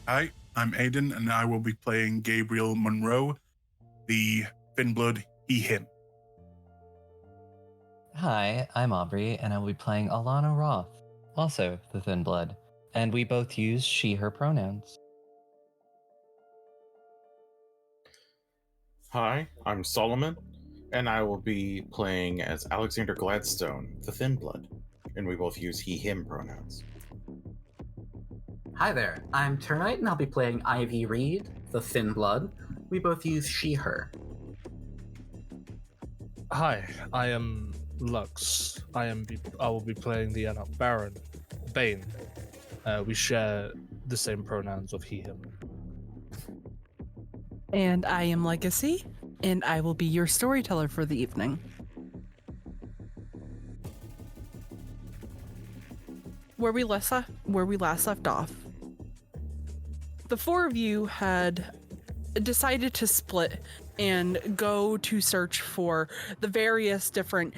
Hi, I'm Aidon, and I will be playing Gabriel Monroe, the Finblood he-him. Hi, I'm Aubrey, and I will be playing Alannah Roth, also the Thin Blood, and we both use she/her pronouns. Hi, I'm Solomon, and I will be playing as Alexander Gladstone, the Thin Blood, and we both use he/him pronouns. Hi there, I'm Termite, and I'll be playing Ivy Reed, the Thin Blood. We both use she/her. Hi, I am Lux. I will be playing the Anarch Baron, Bane. We share the same pronouns of he/him. And I am Legacy, and I will be your storyteller for the evening. Where we last left off, the four of you had decided to split and go to search for the various different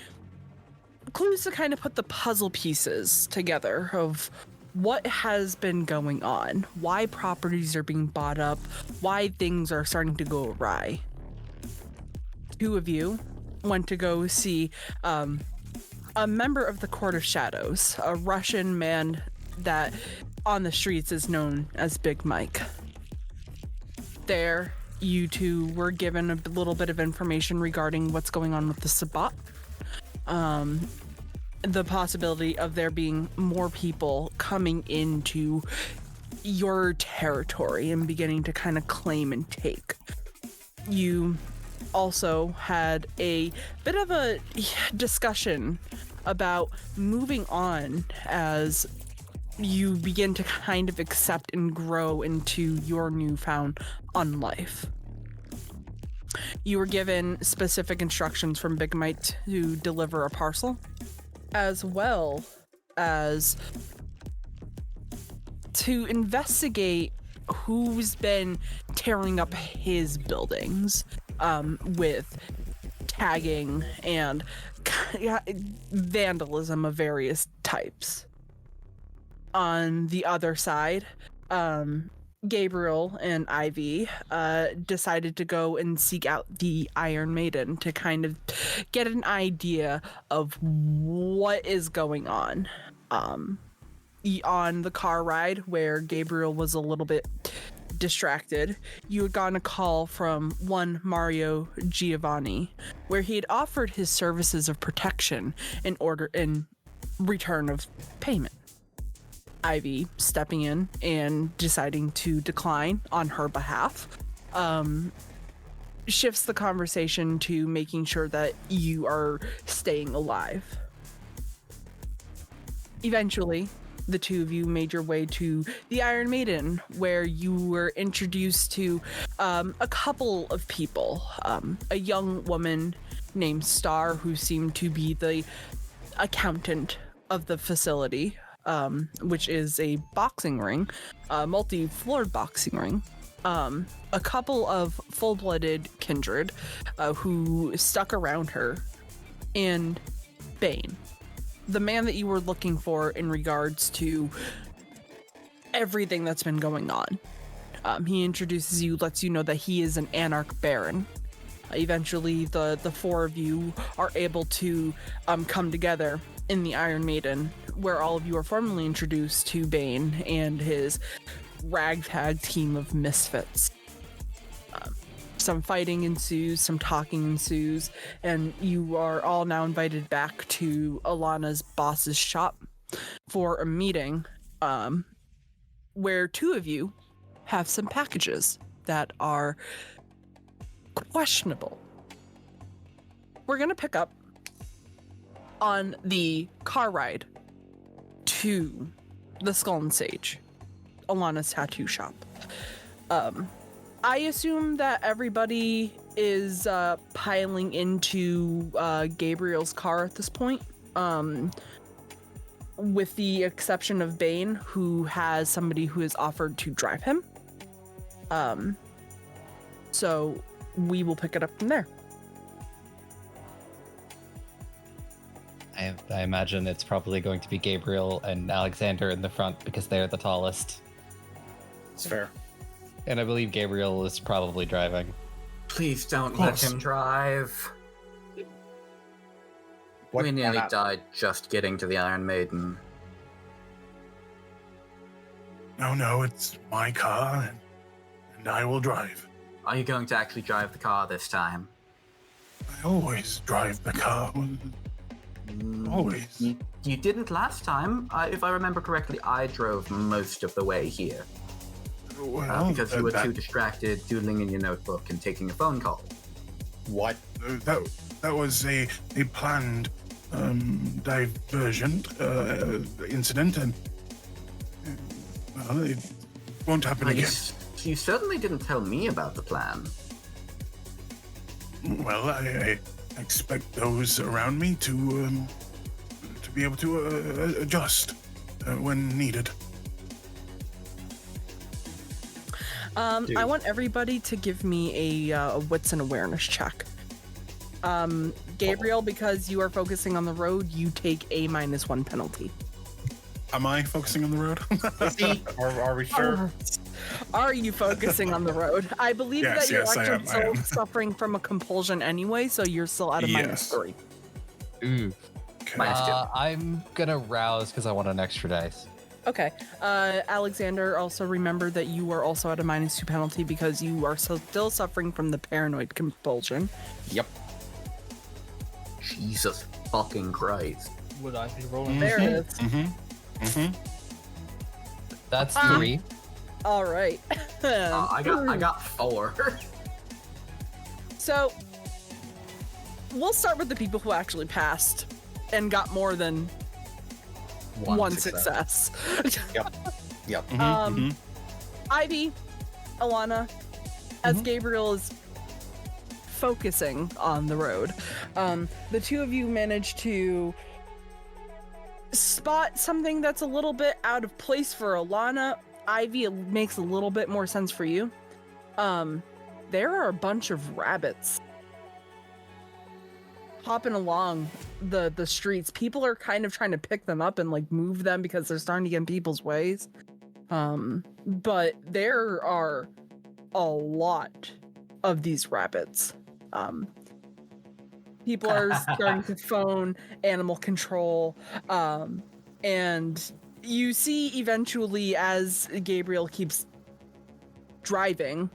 clues to kind of put the puzzle pieces together of what has been going on, why properties are being bought up, why things are starting to go awry. Two of you went to go see a member of the Court of Shadows, a Russian man that on the streets is known as Big Mike. There, you two were given a little bit of information regarding what's going on with the Sabbat. The possibility of there being more people coming into your territory and beginning to kind of claim and take. You also had a bit of a discussion about moving on as you begin to kind of accept and grow into your newfound life. You were given specific instructions from Big Mike to deliver a parcel, as well as to investigate who's been tearing up his buildings with tagging and vandalism of various types. On the other side, Gabriel and Ivy decided to go and seek out the Iron Maiden to kind of get an idea of what is going on. On the car ride where Gabriel was a little bit distracted, you had gotten a call from one Mario Giovanni, where he had offered his services of protection in return of payment. Ivy stepping in and deciding to decline on her behalf shifts the conversation to making sure that you are staying alive. Eventually, the two of you made your way to the Iron Maiden, where you were introduced to a couple of people. A young woman named Star, who seemed to be the accountant of the facility, which is a boxing ring, a multi-floored boxing ring. A couple of full-blooded kindred who stuck around her, and Bane, the man that you were looking for in regards to everything that's been going on. He introduces you, lets you know that he is an Anarch Baron. Eventually, the four of you are able to come together in the Iron Maiden, where all of you are formally introduced to Bane and his ragtag team of misfits. Some fighting ensues, some talking ensues, and you are all now invited back to Alannah's boss's shop for a meeting, where two of you have some packages that are questionable. We're gonna pick up on the car ride to the Skull and Sage, Alannah's tattoo shop. I assume that everybody is piling into Gabriel's car at this point, with the exception of Bane, who has somebody who has offered to drive him. So we will pick it up from there. I imagine it's probably going to be Gabriel and Alexander in the front because they're the tallest. fair. And I believe Gabriel is probably driving. Please don't Of let course. him drive. What- We why nearly not? died just getting to the Iron Maiden. No, it's my car, and I will drive. Are you going to actually drive the car this time? I always drive the car. Always. You didn't last time. If I remember correctly, I drove most of the way here. Well, Because you were that, too distracted doodling in your notebook and taking a phone call. What? that was a planned diversion incident, and well, it won't happen again. You certainly didn't tell me about the plan. Well, I expect those around me to be able to adjust when needed. I want everybody to give me a wits and awareness check. Gabriel, because you are focusing on the road, you take a -1 penalty. Am I focusing on the road? Are we sure? Are you focusing on the road? I believe Yes, that you're yes, I actually am. still suffering from a compulsion anyway, so you're still at a Yes. -3. Ooh. Okay. Minus I'm gonna rouse because I want an extra dice. Okay. Alexander, also remember that you are also at a -2 penalty because you are still suffering from the paranoid compulsion. Yep. Jesus fucking Christ. Would I be rolling? There it is. Mm-hmm. That's Ah. 3. All right. I got 4. So we'll start with the people who actually passed and got more than one success. Yep. Ivy, Alannah, as Gabriel is focusing on the road, the two of you manage to spot something that's a little bit out of place for Alannah. Ivy, it makes a little bit more sense for you. There are a bunch of rabbits hopping along the streets. People are kind of trying to pick them up and like move them because they're starting to get in people's ways. But there are a lot of these rabbits. People are starting to phone animal control. And you see eventually as Gabriel keeps driving,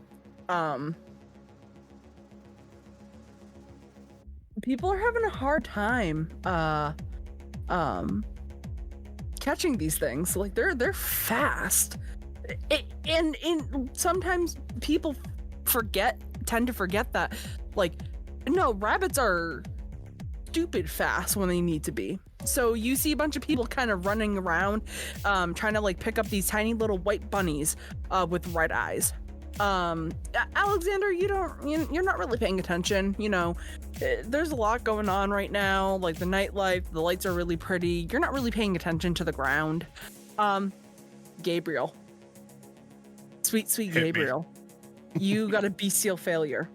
people are having a hard time catching these things. Like they're fast. And sometimes people tend to forget that, like, no, rabbits are stupid fast when they need to be. So you see a bunch of people kind of running around, trying to like pick up these tiny little white bunnies with red eyes. Alexander, you're not really paying attention. You know, there's a lot going on right now, like the nightlife, the lights are really pretty. You're not really paying attention to the ground. Gabriel, sweet Hit me. Gabriel, you got a bestial failure,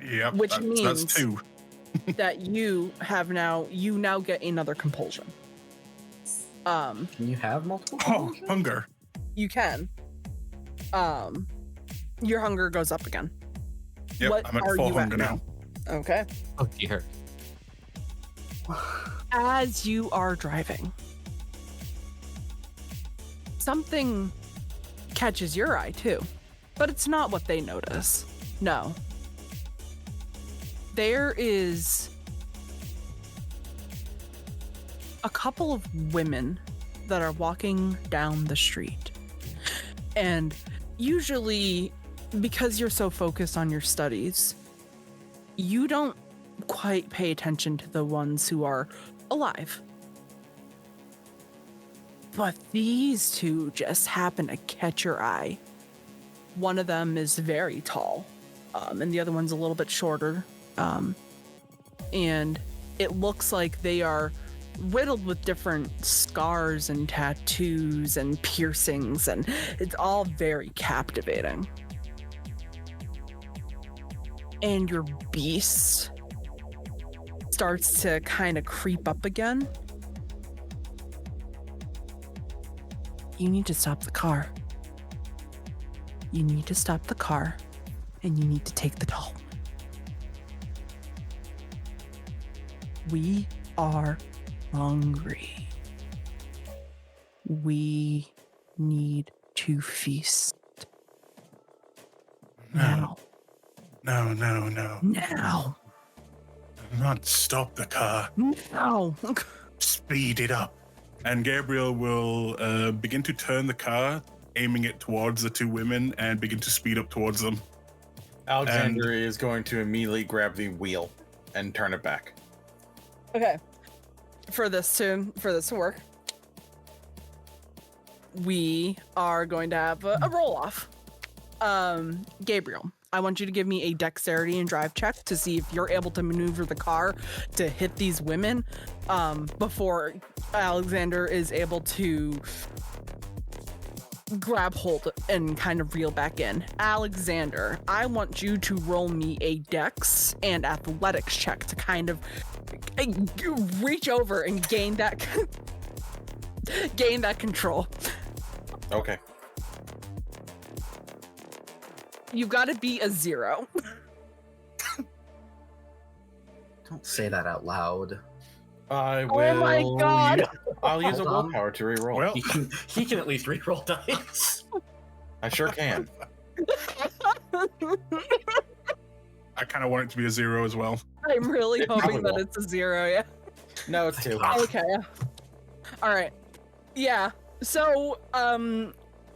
Yep. Which that's means- 2. that you now get another compulsion. Can you have multiple? Oh, compulsions? hunger. You can. Your hunger goes up again. Yep, What I'm at are full you at hunger now. Okay. Oh dear. As you are driving, something catches your eye too, but it's not what they notice. No. There is a couple of women that are walking down the street. And usually, because you're so focused on your studies, you don't quite pay attention to the ones who are alive. But these two just happen to catch your eye. One of them is very tall, and the other one's a little bit shorter. And it looks like they are riddled with different scars and tattoos and piercings, and it's all very captivating. And your beast starts to kind of creep up again. You need to stop the car. you need to stop the car and you need to take the doll. We are hungry. We need to feast. Now. No. Now. Not stop the car. Now. Speed it up. And Gabriel will begin to turn the car, aiming it towards the two women, and begin to speed up towards them. Alexander is going to immediately grab the wheel and turn it back. Okay. For this to work, we are going to have a roll off. Gabriel, I want you to give me a dexterity and drive check to see if you're able to maneuver the car to hit these women before Alexander is able to grab hold and kind of reel back in. Alexander, I want you to roll me a dex and athletics check to kind of reach over and gain that control. Okay. You've got to be a 0. Don't say that out loud. I will. Oh my God. I'll use a Hold on. willpower to reroll. Well, He can at least reroll dice. I sure can. I kind of want it to be a 0 as well. I'm really It hoping that probably it's a 0, yeah. No, it's 2. Okay. All right. Yeah. So,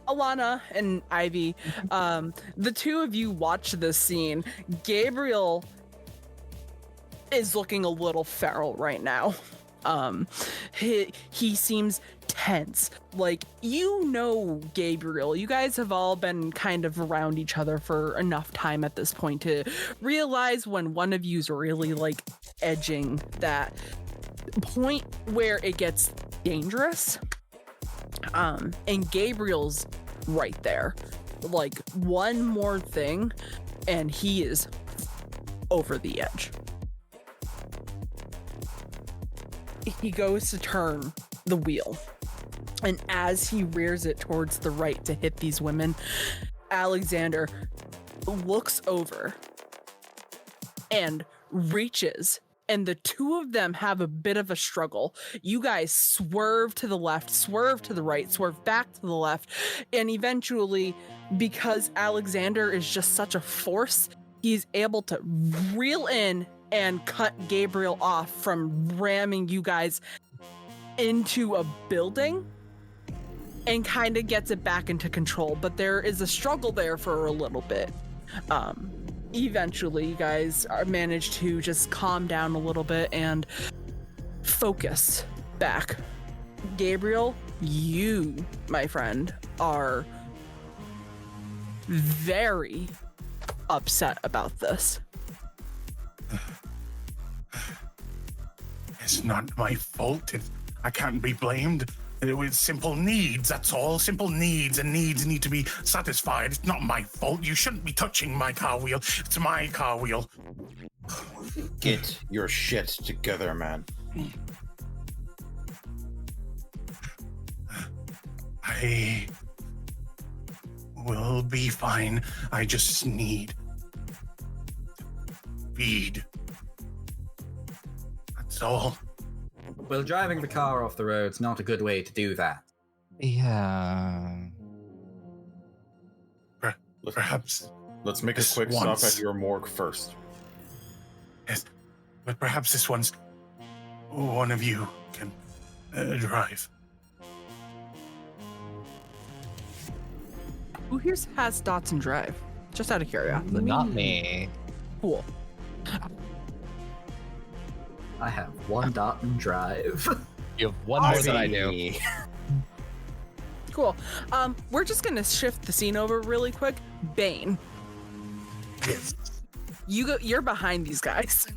Alannah and Ivy, the two of you watch this scene. Gabriel is looking a little feral right now. He seems tense. Like, Gabriel, you guys have all been kind of around each other for enough time at this point to realize when one of you's really like edging that point where it gets dangerous. And Gabriel's right there. Like, one more thing and he is over the edge. He goes to turn the wheel, and as he rears it towards the right to hit these women, Alexander looks over and reaches, and the two of them have a bit of a struggle. You guys swerve to the left, swerve to the right, swerve back to the left, and eventually, because Alexander is just such a force, he's able to reel in and cut Gabriel off from ramming you guys into a building, and kind of gets it back into control. But there is a struggle there for a little bit. Eventually, you guys manage to just calm down a little bit and focus back. Gabriel, you, my friend, are very upset about this. It's not my fault. I can't be blamed. It was simple needs, that's all. Simple needs, and needs need to be satisfied. It's not my fault. You shouldn't be touching my car wheel. It's my car wheel. Get your shit together, man. I will be fine. I just need feed. That's all. Well, driving the car off the road's not a good way to do that. Yeah. Perhaps. Let's make a This quick stop once. at your morgue first. Yes, but perhaps this one's one of you can drive. Who here has Dotson Drive? Just out of curiosity. Not me. Cool. I have one dot and drive. You have one more than I do. Me. Cool. We're just gonna shift the scene over really quick. Bane, Yes. you're behind these guys.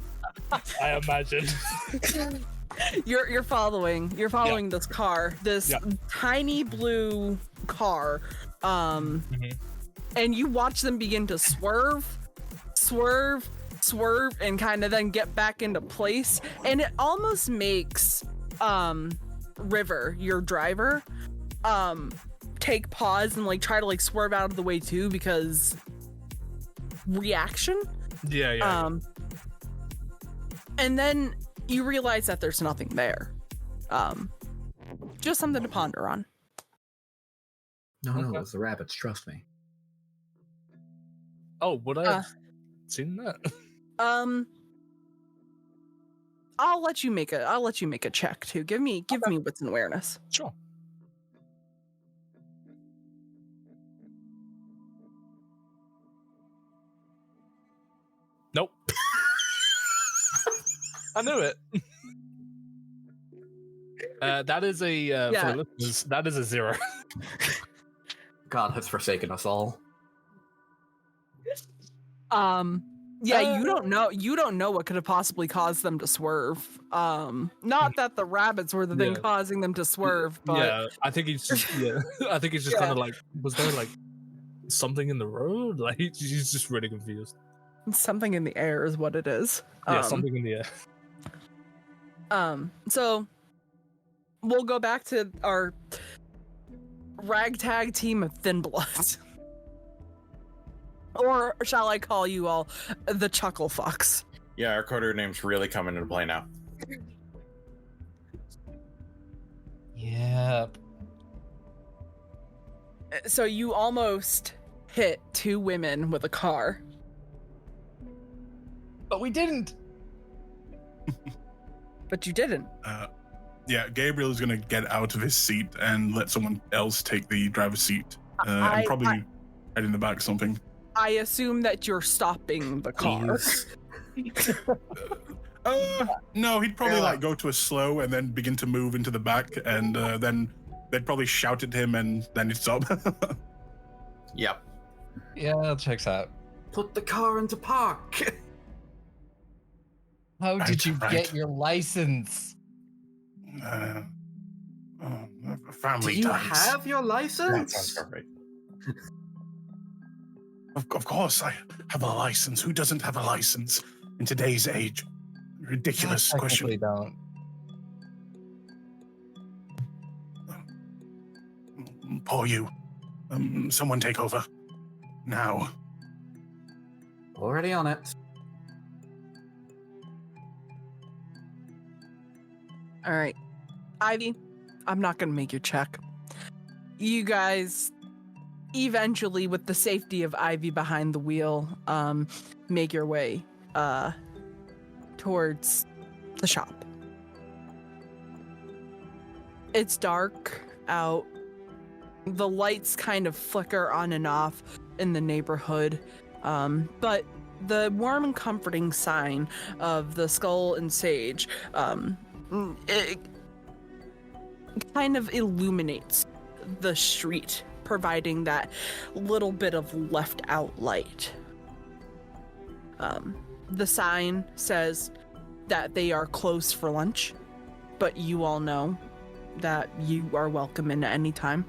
I imagine. You're following this car, this Yeah. tiny blue car. Mhm. And you watch them begin to swerve, and kind of then get back into place. And it almost makes River, your driver, take pause and like try to like swerve out of the way too because reaction. Yeah. And then you realize that there's nothing there. Just something to ponder on. No, Okay. it was the rabbits. Trust me. Oh, would I have seen that? I'll let you make a check too. Give me wits and awareness. Sure. Nope. I knew it. That is a for the listeners, that is a 0. God has forsaken us all. You don't know what could have possibly caused them to swerve. Not that the rabbits were the thing causing them to swerve, but yeah, I think he's just I think he's just kind of like, was there like something in the road? Like he's just really confused. something in the air is what it is. Something in the air. So we'll go back to our ragtag team of thin bloods. Or shall I call you all the chuckle fucks? Yeah, our coterie name's really coming into play now. Yep. So you almost hit 2 women with a car. But we didn't. But you didn't. Yeah, Gabriel is going to get out of his seat and let someone else take the driver's seat. And probably head in the back or something. I assume that you're stopping the car. No, he'd probably like go to a slow and then begin to move into the back, and then they'd probably shout at him, and then he'd stop. Yep. Yeah, that checks out. Put the car into park. How did you Right. get your license? Family Do you ties. have your That license? sounds about right. Of course, I have a license. Who doesn't have a license in today's age? Ridiculous I question. technically don't. Poor you. Someone take over. Now. Already on it. All right. Ivy, I'm not going to make you check. You guys, eventually, with the safety of Ivy behind the wheel, make your way towards the shop. It's dark out. The lights kind of flicker on and off in the neighborhood, but the warm and comforting sign of the skull and sage, it kind of illuminates the street, providing that little bit of left out light. The sign says that they are closed for lunch, but you all know that you are welcome in at any time.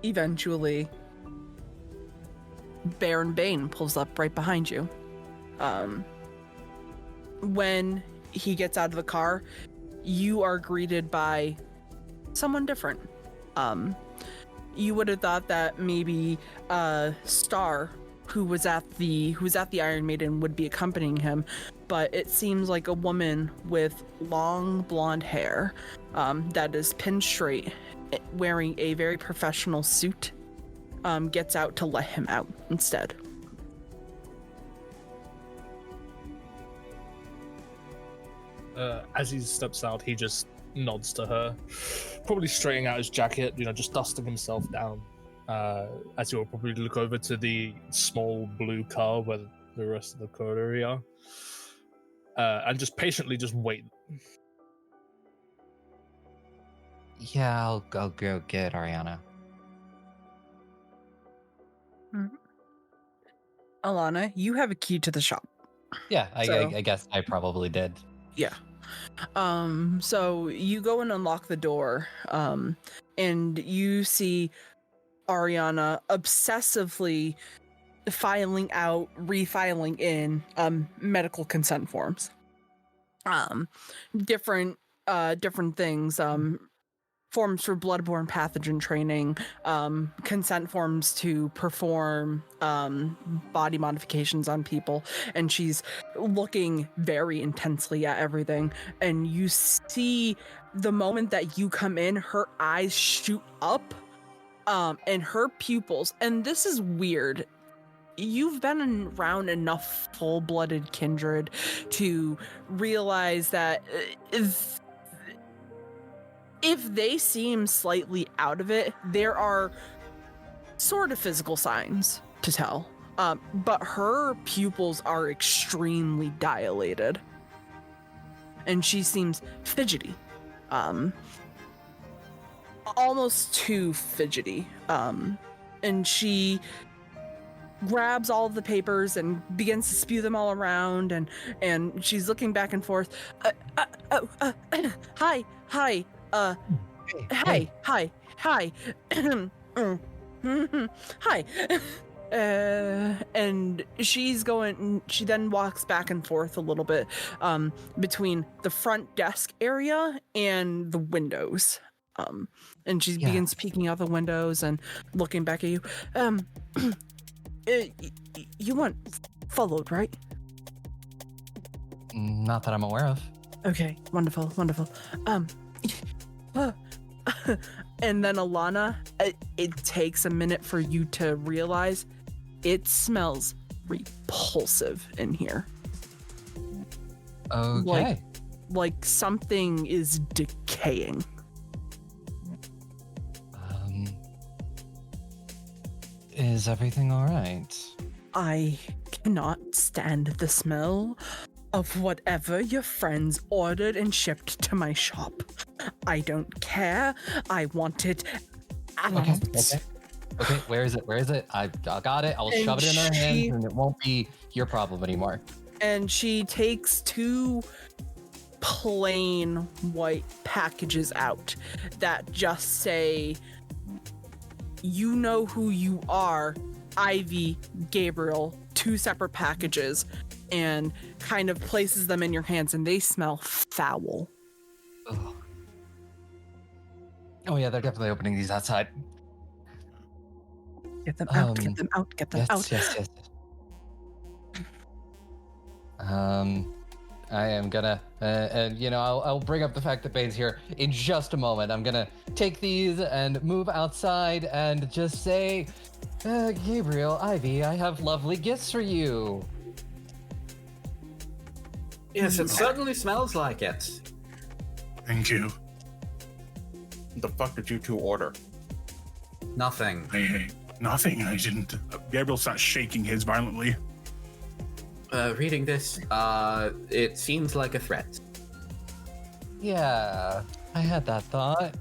Eventually, Baron Bane pulls up right behind you. When he gets out of the car, you are greeted by someone different. You would have thought that maybe Star, who was at the Iron Maiden, would be accompanying him, but it seems like a woman with long blonde hair that is pinned straight, wearing a very professional suit, gets out to let him out instead. As he steps out, he just nods to her, probably straightening out his jacket, just dusting himself down. As he will probably look over to the small blue car where the rest of the coterie are, and just patiently just wait. Yeah, I'll go get Arianna. Alannah, you have a key to the shop. Yeah, So- I guess I probably did. Yeah. So you go and unlock the door, and you see Arianna obsessively refiling in medical consent forms. Different things. forms for bloodborne pathogen training, consent forms to perform body modifications on people, and she's looking very intensely at everything. And you see the moment that you come in, her eyes shoot up, and her pupils, and this is weird. You've been around enough full-blooded kindred to realize that if they seem slightly out of it, there are sort of physical signs to tell. But her pupils are extremely dilated. And she seems fidgety. Almost too fidgety. And she grabs all of the papers and begins to spew them all around, and she's looking back and forth. Hi. Hi. Hi. And she then walks back and forth a little bit between the front desk area and the windows. And she begins peeking out the windows and looking back at you. You weren't followed, right? Not that I'm aware of. Okay, wonderful. And then Alannah, it takes a minute for you to realize it smells repulsive in here. Okay. Like something is decaying. Is everything all right? I cannot stand the smell of whatever your friends ordered and shipped to my shop. I don't care. I want it out. Okay, where is it? I got it. I'll shove it in their hands and it won't be your problem anymore. And she takes 2 plain white packages out that just say, "You know who you are, Ivy, Gabriel," 2 separate packages, and kind of places them in your hands, and they smell foul. Ugh. Oh yeah, they're definitely opening these outside. Get them out, get them out. Yes. I am gonna, I'll bring up the fact that Bane's here in just a moment. I'm gonna take these and move outside and just say, Gabriel, Ivy, I have lovely gifts for you. Yes, it certainly smells like it. Thank you. The fuck did you 2 order? Nothing. Hey, nothing. I didn't. Gabriel starts shaking his violently. Reading this, it seems like a threat. Yeah, I had that thought.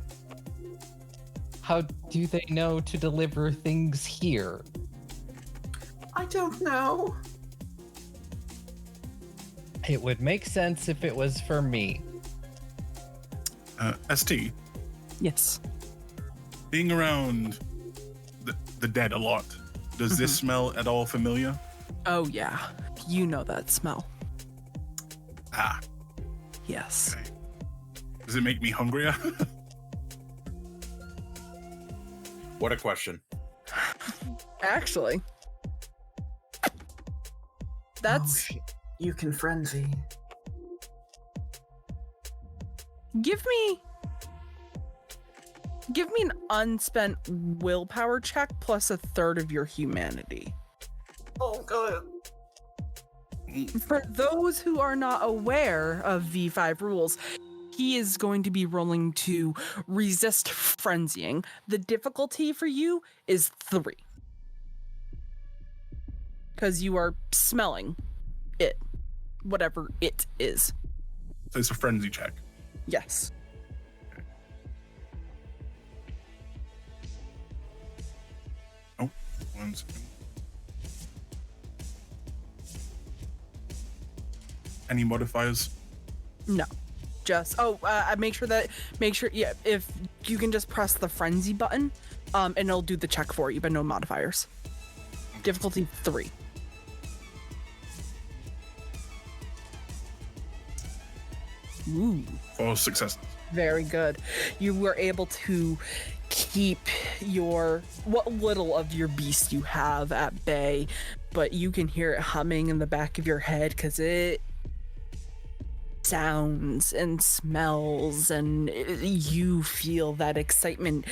How do they know to deliver things here? I don't know. It would make sense if it was for me. ST, Yes. being around the dead a lot, does this smell at all familiar? Oh, yeah. You know that smell. Ah, Yes. okay. Does it make me hungrier? What a question. Actually. That's... You can frenzy. Give me an unspent willpower check plus 1/3 of your humanity. Oh, God. For those who are not aware of V5 rules, he is going to be rolling to resist frenzying. The difficulty for you is 3. Because you are smelling it. Whatever it is. So it's a frenzy check. Yes. Oh, 1 second. Any modifiers? No. Just make sure if you can just press the frenzy button, and it'll do the check for you, but no modifiers. Difficulty 3. Ooh. 4 successes. Very good. You were able to keep what little of your beast you have at bay, but you can hear it humming in the back of your head because it sounds and smells, and you feel that excitement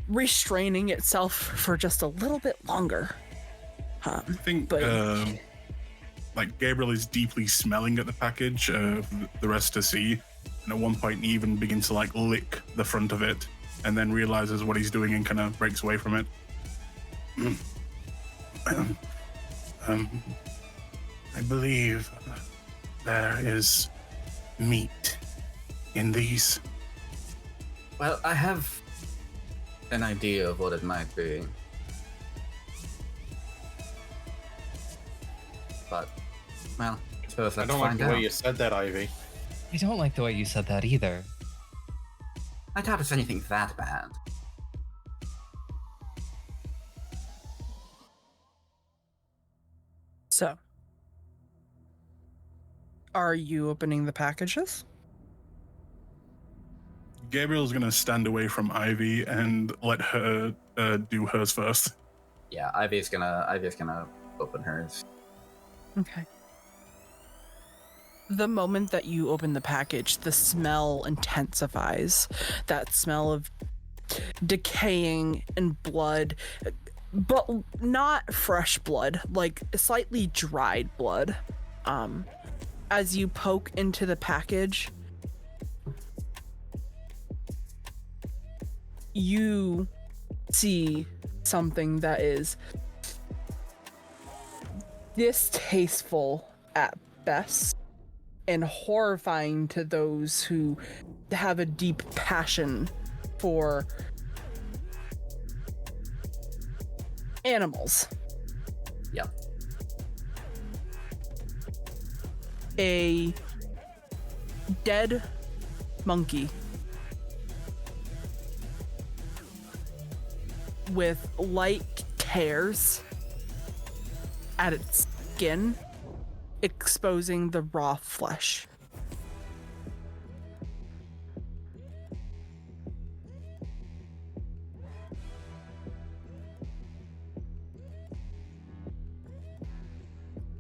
restraining itself for just a little bit longer. I think but like Gabriel is deeply smelling at the package for the rest to see, and at one point he even begins to like lick the front of it, and then realizes what he's doing and kind of breaks away from it. I believe there is meat in these. Well, I have an idea of what it might be. But, well, I suppose I let's don't like find the out. way you said that, Ivy. I don't like the way you said that either. I doubt it's anything that bad. So, are you opening the packages? Gabriel's gonna stand away from Ivy and let her do hers first. Yeah, Ivy's gonna open hers. Okay. The moment that you open the package, the smell intensifies. That smell of decaying and blood, but not fresh blood, like slightly dried blood. As you poke into the package, you see something that is distasteful at best and horrifying to those who have a deep passion for animals. Yep. A dead monkey with light tears at its skin, exposing the raw flesh.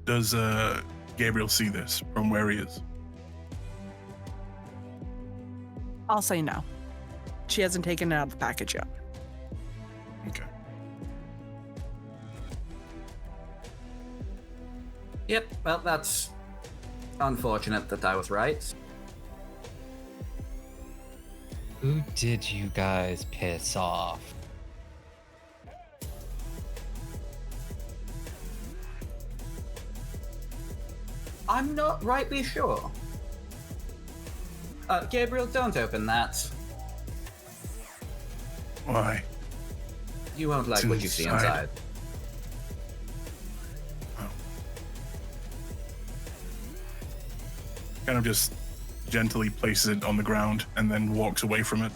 Does Gabriel see this from where he is? I'll say no. She hasn't taken it out of the package yet. Okay. Yep, well, that's unfortunate that I was right. Who did you guys piss off? I'm not rightly sure. Gabriel, don't open that. Why? You won't like It's what you see inside. inside. Kind of just gently places it on the ground and then walks away from it.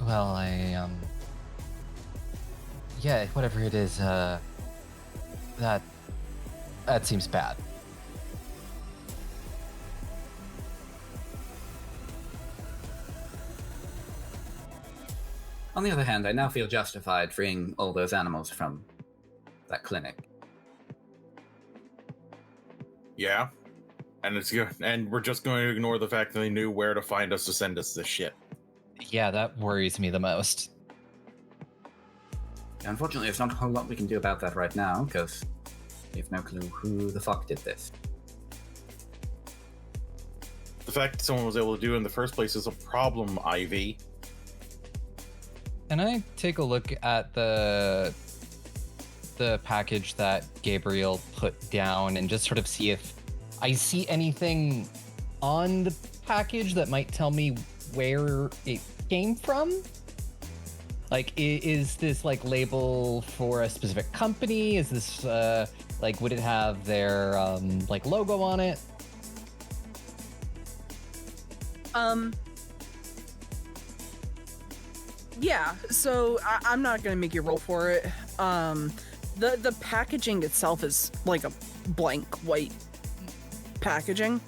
Well, yeah, whatever it is, that seems bad. On the other hand, I now feel justified freeing all those animals from that clinic. Yeah. And it's good. And we're just going to ignore the fact that they knew where to find us to send us this shit. Yeah, that worries me the most. Unfortunately, there's not a whole lot we can do about that right now, because we have no clue who the fuck did this. The fact that someone was able to do it in the first place is a problem, Ivy. Can I take a look at the package that Gabriel put down and just sort of see if I see anything on the package that might tell me where it came from? Like, is this like label for a specific company? Is this like, would it have their like logo on it? Yeah, so I'm not gonna make you roll for it. The packaging itself is like a blank white packaging.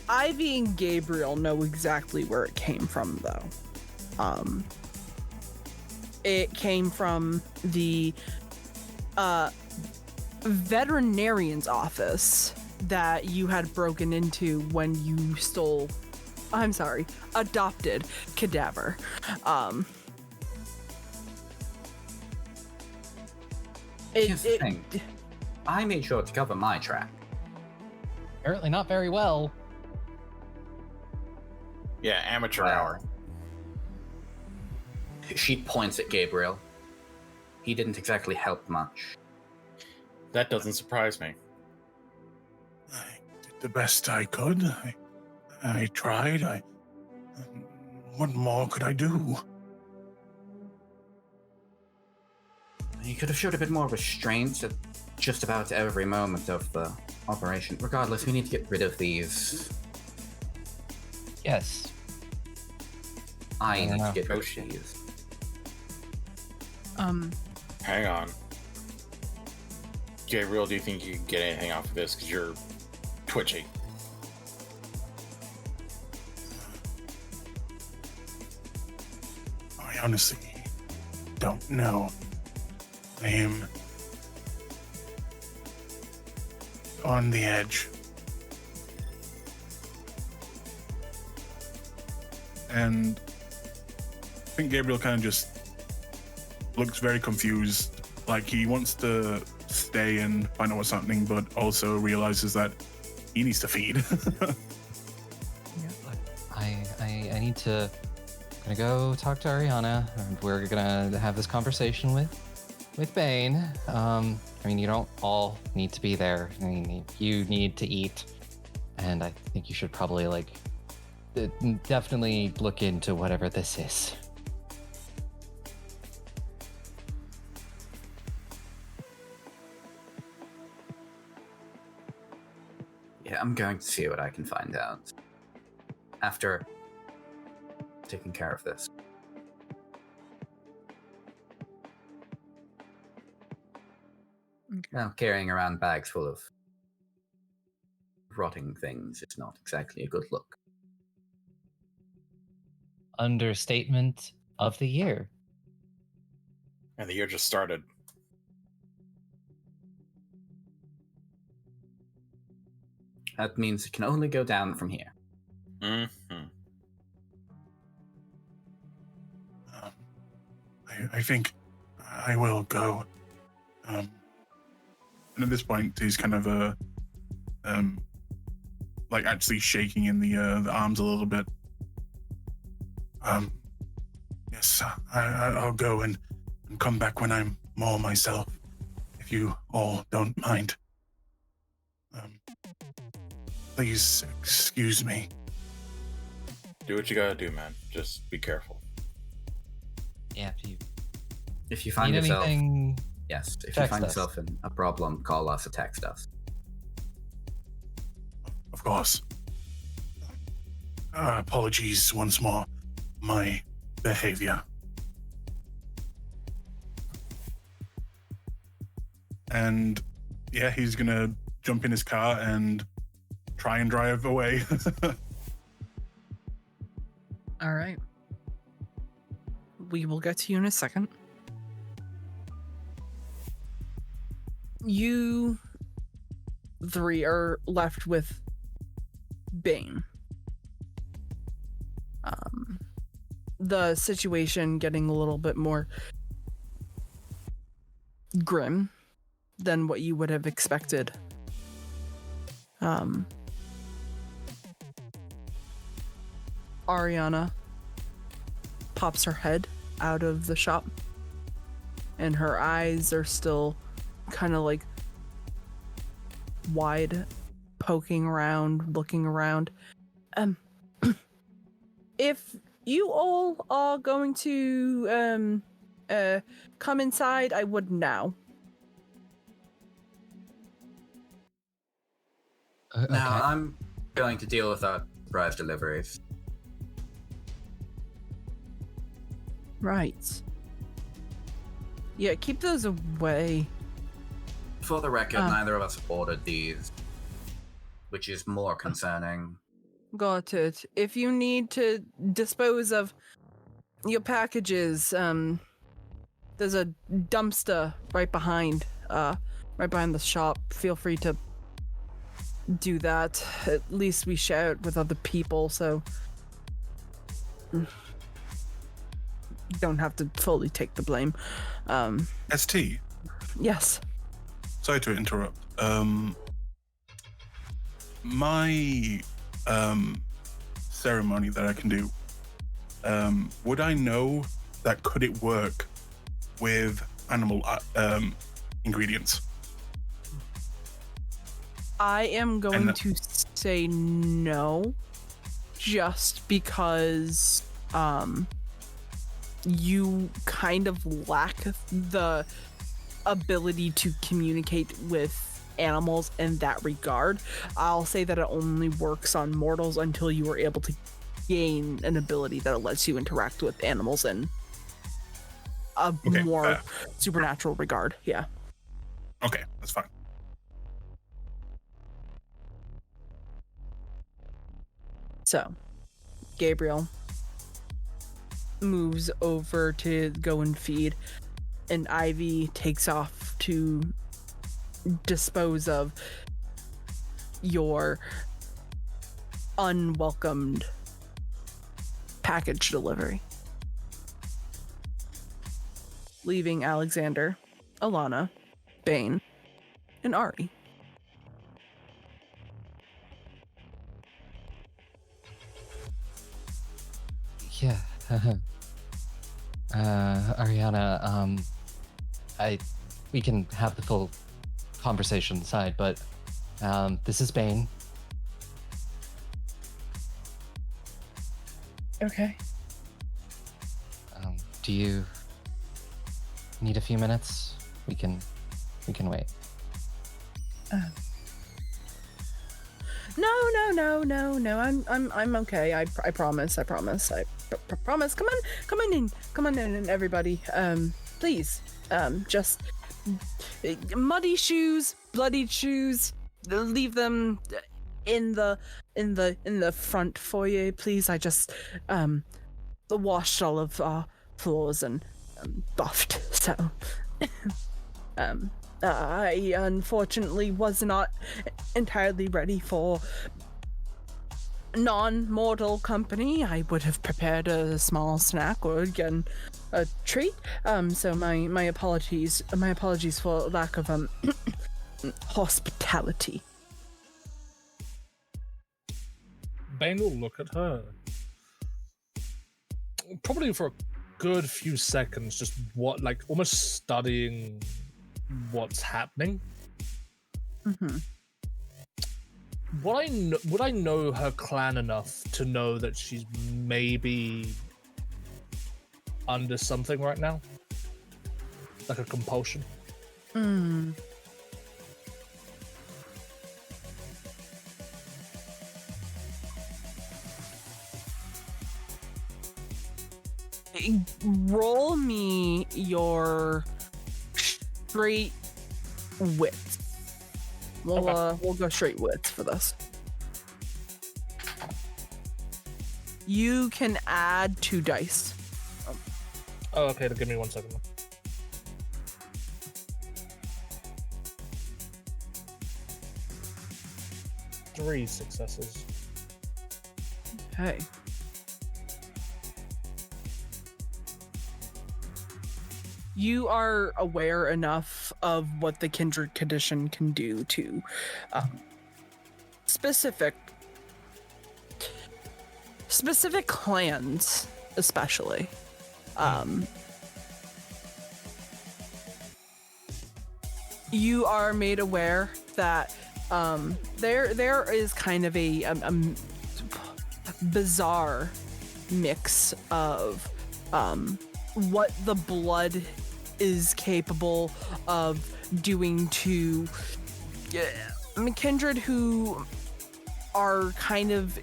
Ivy and Gabriel know exactly where it came from, though. It came from the veterinarian's office that you had broken into when you adopted Cadaver. Here's the thing. I made sure to cover my track. Apparently not very well. Yeah, amateur Wow. hour. She points at Gabriel. He didn't exactly help much. That doesn't surprise me. I did the best I could. I tried. What more could I do? You could have showed a bit more restraint at just about every moment of the operation. Regardless, we need to get rid of these. Yes. I need to know. get rid of these. Hang on. Gabriel, do you think you can get anything off of this? Because you're twitchy. I honestly don't know. I am on the edge. And I think Gabriel kind of just looks very confused. Like he wants to stay and find out what's happening, but also realizes that he needs to feed. I need to go talk to Arianna, and we're gonna have this conversation with Bane. I mean, you don't all need to be there. I mean, you need to eat, and I think you should probably definitely look into whatever this is. Yeah, I'm going to see what I can find out. After taking care of this. Now, carrying around bags full of rotting things is not exactly a good look. Understatement of the year. And the year just started. That means it can only go down from here. Mm-hmm. I think I will go. And at this point, he's kind of actually shaking in the arms a little bit. Yes, I'll go and come back when I'm more myself, if you all don't mind. Please excuse me. Do what you gotta do, man. Just be careful. Yeah, if you If you find need yourself, anything, yes, if you text find us. yourself in a problem, call us or text us. Of course. Apologies once more. My behavior. And yeah, he's gonna jump in his car and try and drive away. All right. We will get to you in a second. You three are left with Bane. The situation getting a little bit more grim than what you would have expected. Arianna pops her head out of the shop, and her eyes are still kind of like wide, poking around, looking around. If you all are going to come inside, I would now. Now, okay. I'm going to deal with our surprise deliveries. Right. Yeah, keep those away. For the record, neither of us ordered these, which is more concerning. Got it. If you need to dispose of your packages, there's a dumpster right behind the shop. Feel free to do that. At least we share it with other people, so you don't have to fully take the blame. ST, Yes. sorry to interrupt. My ceremony that I can do, would I know that could it work with animal ingredients? I am going And- to say no, just because you kind of lack the ability to communicate with animals in that regard. I'll say that it only works on mortals until you are able to gain an ability that lets you interact with animals in a Okay, more fair. supernatural regard. Yeah. Okay, that's fine. So, Gabriel moves over to go and feed, and Ivy takes off to dispose of your unwelcomed package delivery, leaving Alexander, Alannah, Bane, and Ari. Yeah. Arianna, we can have the full conversation inside, but this is Bane. Okay. Do you need a few minutes? We can wait. No. I'm okay. I promise. I promise. Promise. Come on in, everybody. Please. Just muddy shoes, bloodied shoes. Leave them in the front foyer, please. I just washed all of our floors and buffed. So I unfortunately was not entirely ready for non-mortal company. I would have prepared a small snack or again a treat. So my apologies. My apologies for lack of hospitality. Bane will look at her. Probably for a good few seconds, just almost studying what's happening. Mm-hmm. Would I know her clan enough to know that she's maybe under something right now? Like a compulsion? Roll me your straight wits. We'll go straight wits for this. You can add 2 dice. Oh, okay, give me 1 second. 3 successes. Okay. You are aware enough of what the kindred condition can do to specific clans, especially. You are made aware that there is kind of a bizarre mix of what the blood is capable of doing to kindred who are kind of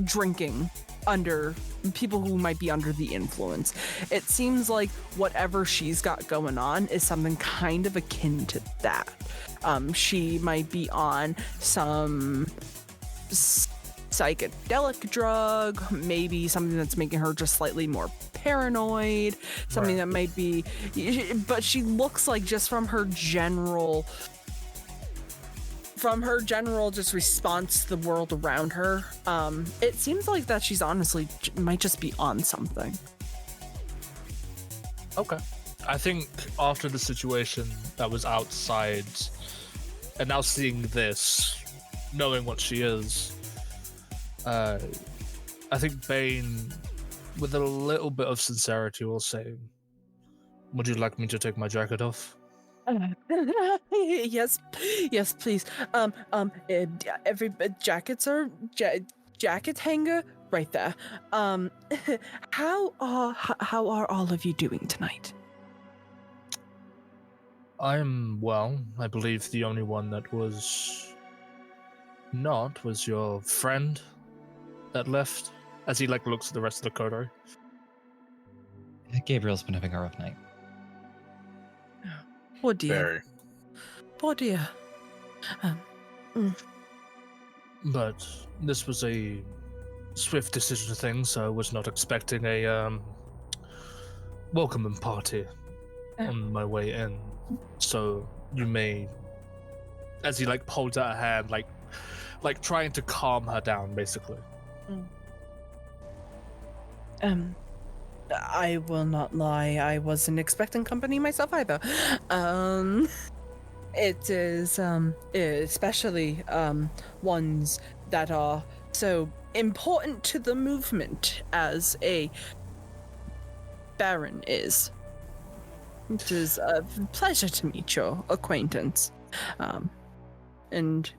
drinking under people who might be under the influence. It seems like whatever she's got going on is something kind of akin to that. She might be on some psychedelic drug, maybe something that's making her just slightly more paranoid, something that might be, but she looks like just from her general just response to the world around her, it seems like that she's honestly might just be on something. Okay. I think after the situation that was outside, and now seeing this, knowing what she is, I think Bane, with a little bit of sincerity, will say, "Would you like me to take my jacket off?" Yes, please. Every jackets are jacket hanger right there. How are all of you doing tonight? I'm well. I believe the only one that was not was your friend that left. As he looks at the rest of the coterie. Gabriel's been having a rough night. Poor dear. Very. Poor dear. But this was a swift decision thing, so I was not expecting a welcoming party on my way in. So you may, as he holds out a hand, like trying to calm her down, basically. I will not lie, I wasn't expecting company myself either. It is, especially, ones that are so important to the movement as a Baron is. It is a pleasure to meet your acquaintance. And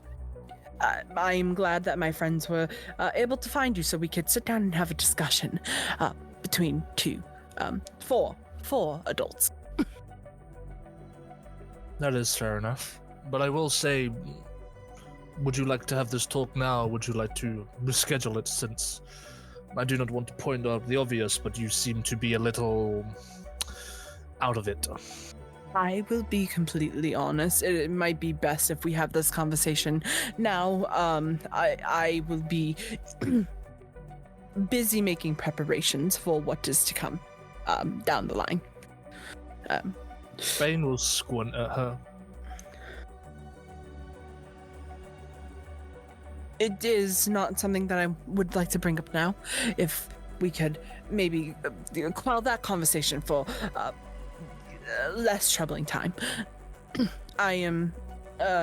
I'm glad that my friends were able to find you so we could sit down and have a discussion between four adults. That is fair enough. But I will say, would you like to have this talk now, or would you like to reschedule it, since I do not want to point out the obvious, but you seem to be a little out of it. I will be completely honest. It might be best if we have this conversation now. I will be busy making preparations for what is to come down the line. Bane will squint at her. It is not something that I would like to bring up now. If we could maybe quell that conversation for less troubling time. I am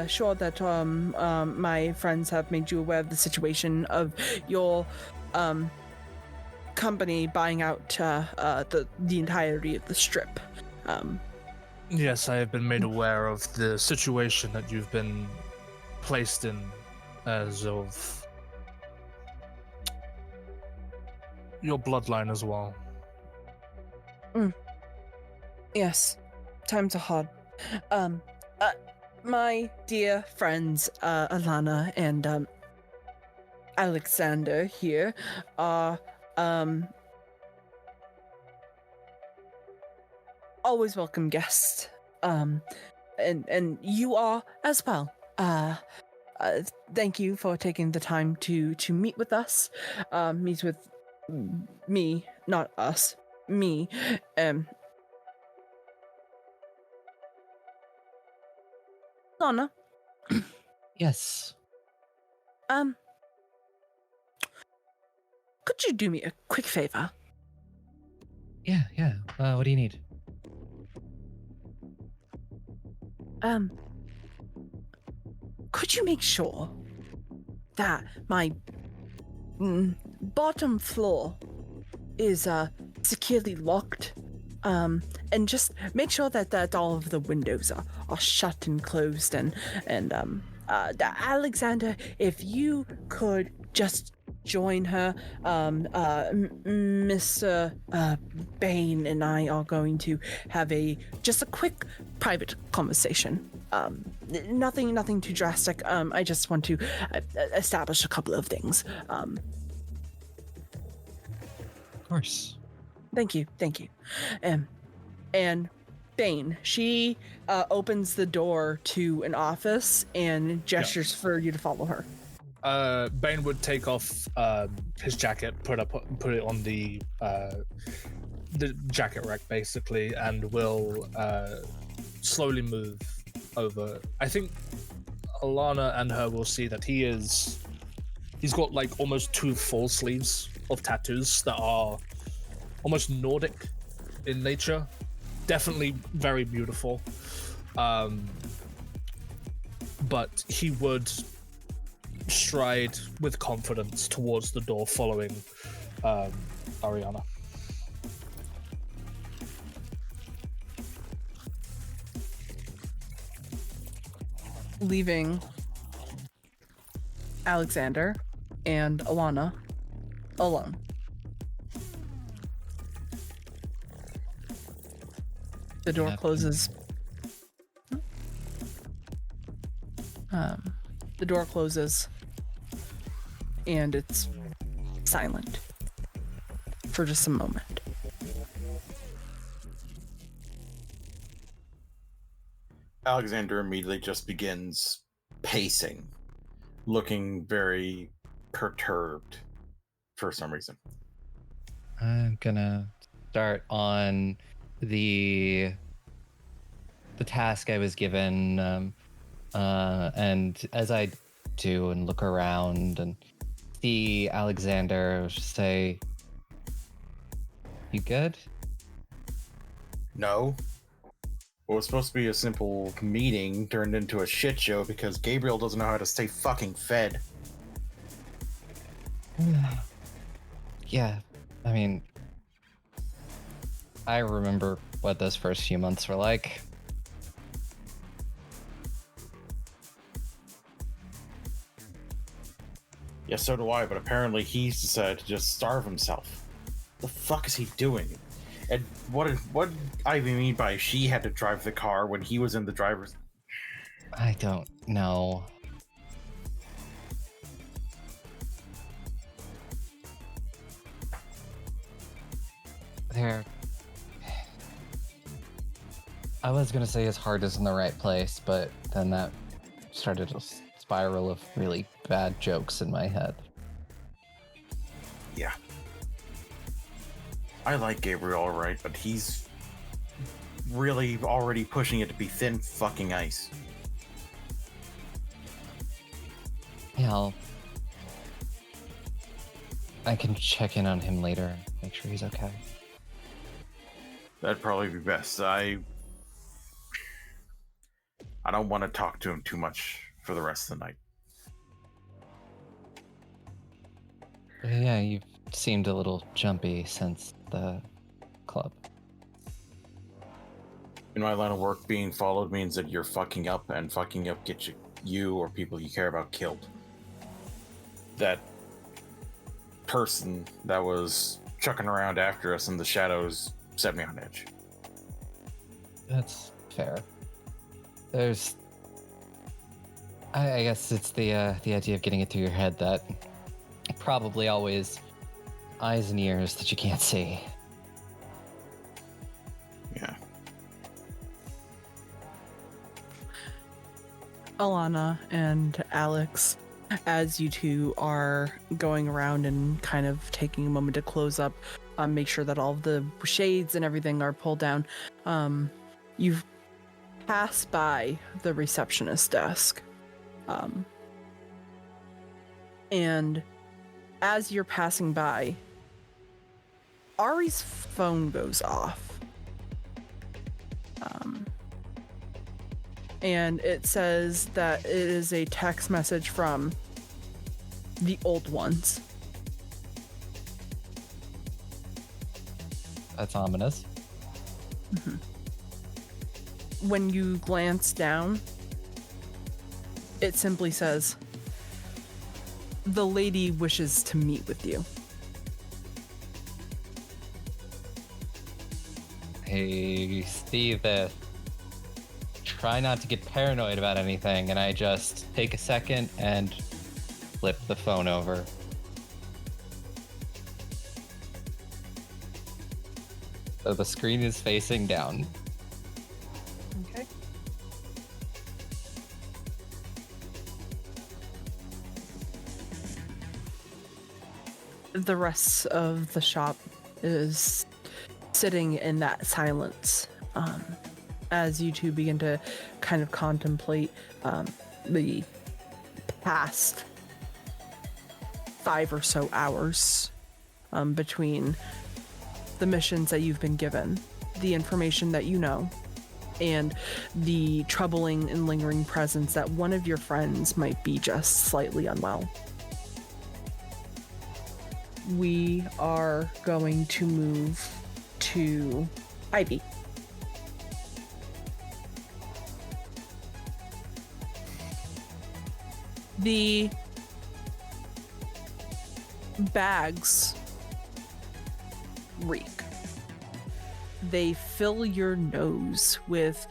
sure that my friends have made you aware of the situation of your company buying out the entirety of the strip. Yes, I have been made aware of the situation that you've been placed in as of your bloodline as well. Yes, times are hard. My dear friends, Alannah and Alexander here are always welcome guests. And you are as well. Thank you for taking the time to meet with us. Meet with me, not us. Me. Alannah. Yes. Could you do me a quick favor? Yeah. What do you need? Could you make sure that my bottom floor is securely locked? And just make sure that all of the windows are shut and closed, and Alexander, if you could just join her, Mr. Bane and I are going to have just a quick private conversation. Nothing too drastic. I just want to establish a couple of things. Of course. Thank you. And Bane, she opens the door to an office and gestures for you to follow her. Bane would take off his jacket, put it on the jacket rack basically, and will slowly move over. I think Alannah and her will see that he's got like almost 2 full sleeves of tattoos that are almost Nordic in nature. Definitely very beautiful. But he would stride with confidence towards the door following Arianna. Leaving Alexander and Alannah alone. The door closes. The door closes, and it's silent for just a moment. Alexander immediately just begins pacing, looking very perturbed for some reason. I'm gonna start on the task I was given, and as I do and look around and see Alexander, I'll just say, "You good?" No. What was supposed to be a simple meeting turned into a shit show because Gabriel doesn't know how to stay fucking fed. Yeah, I mean, I remember what those first few months were like. Yeah, so do I, but apparently he's decided to just starve himself. The fuck is he doing? And what did Ivy mean by she had to drive the car when he was in the driver's... I don't know. I was gonna say his heart is in the right place, but then that started a spiral of really bad jokes in my head. Yeah. I like Gabriel alright, but he's really already pushing it to be thin fucking ice. Yeah, I can check in on him later and make sure he's okay. That'd probably be best. I don't want to talk to him too much for the rest of the night. But yeah, you've seemed a little jumpy since the club. In my line of work, being followed means that you're fucking up, and fucking up gets you or people you care about killed. That person that was chucking around after us in the shadows set me on edge. That's fair. I guess it's the idea of getting it through your head that probably always eyes and ears that you can't see. Yeah. Alannah and Alex, as you two are going around and kind of taking a moment to close up, make sure that all of the shades and everything are pulled down, you've passed by the receptionist desk. And as you're passing by, Ari's phone goes off. And it says that it is a text message from the old ones. That's ominous. Mm-hmm. When you glance down, it simply says, "The lady wishes to meet with you." Hey, Steve, try not to get paranoid about anything, and I just take a second and flip the phone over. So the screen is facing down. Okay. The rest of the shop is sitting in that silence as you two begin to kind of contemplate the past 5 or so hours between the missions that you've been given, the information that you know, and the troubling and lingering presence that one of your friends might be just slightly unwell. We are going to move to Ivy. The bags reek. They fill your nose with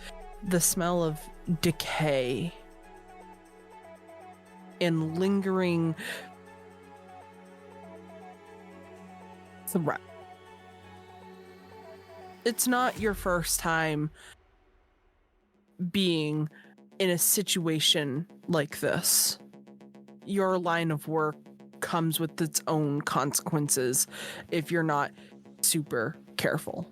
the smell of decay and lingering threat. It's not your first time being in a situation like this. Your line of work comes with its own consequences if you're not super careful.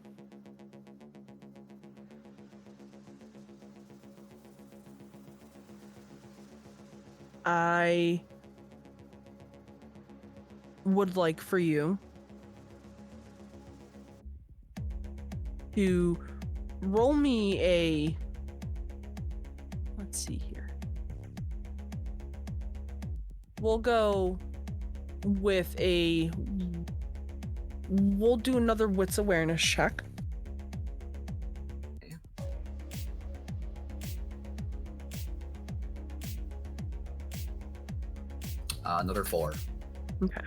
I would like for you to roll me a, let's see here. We'll go with we'll do another wits awareness check. Another 4. Okay.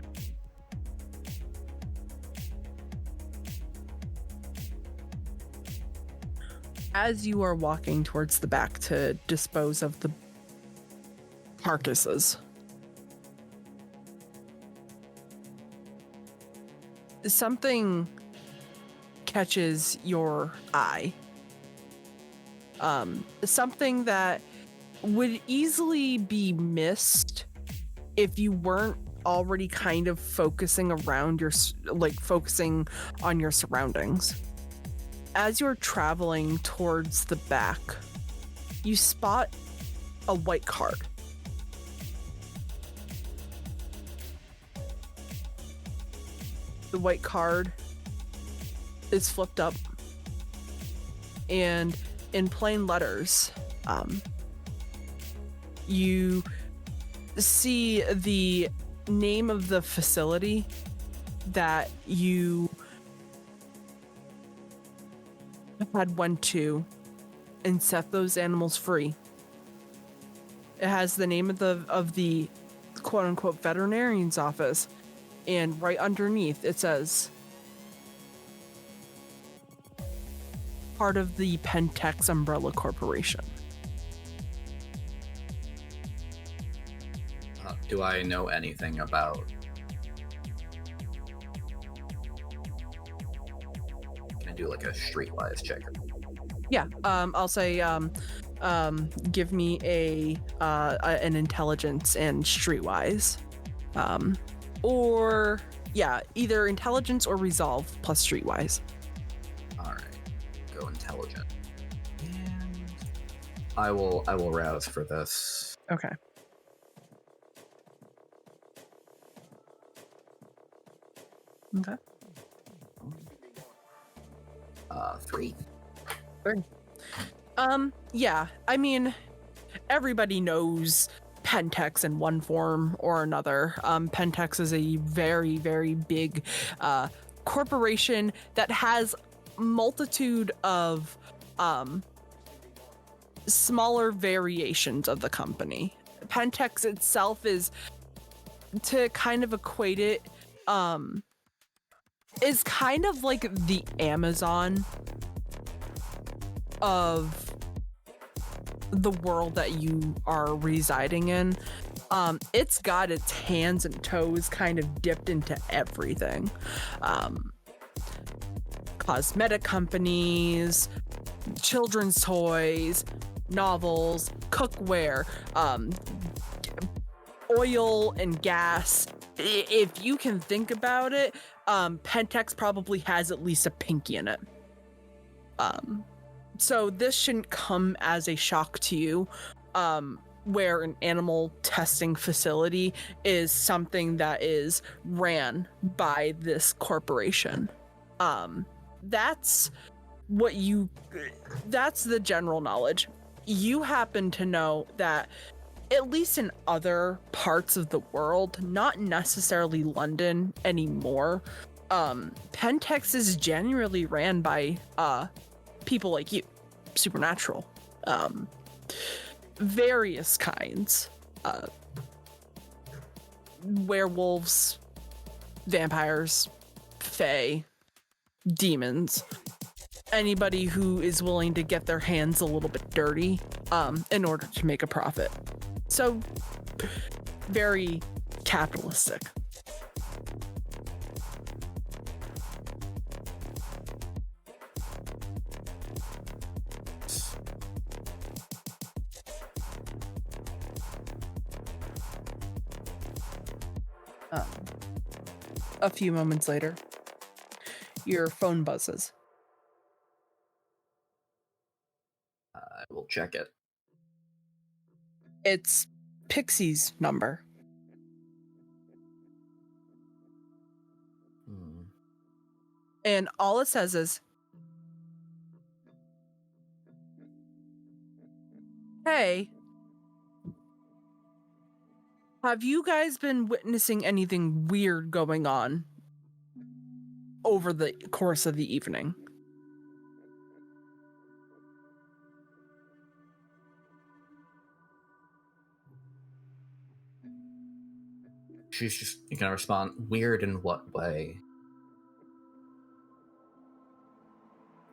As you are walking towards the back to dispose of the carcasses, something catches your eye. Something that would easily be missed if you weren't already kind of focusing on your surroundings. As you're traveling towards the back, you spot a white card. The white card is flipped up, and in plain letters, you see the name of the facility that you had went to and set those animals free. It has the name of the quote unquote veterinarian's office, and right underneath it says part of the Pentex Umbrella Corporation. Do I know anything about? Can I do like a streetwise check? Yeah, I'll say give me an intelligence and streetwise, or yeah, either intelligence or resolve plus streetwise. All right, go intelligent. And I will rouse for this. Okay. Okay. 3. Yeah, I mean, everybody knows Pentex in one form or another. Pentex is a very, very big corporation that has multitude of smaller variations of the company. Pentex itself is, to kind of equate it, is kind of like the Amazon of the world that you are residing in. It's got its hands and toes kind of dipped into everything. cosmetic companies, children's toys, novels, cookware, oil and gas. If you can think about it, Pentex probably has at least a pinky in it. So this shouldn't come as a shock to you, where an animal testing facility is something that is ran by this corporation. That's the general knowledge. You happen to know that at least in other parts of the world, not necessarily London anymore, Pentex is generally ran by people like you, supernatural, various kinds, werewolves, vampires, fae, demons, anybody who is willing to get their hands a little bit dirty in order to make a profit. So very capitalistic. A few moments later, your phone buzzes. I will check it. It's Pixie's number. And all it says is, "Hey, have you guys been witnessing anything weird going on over the course of the evening?" She's just gonna respond, weird in what way?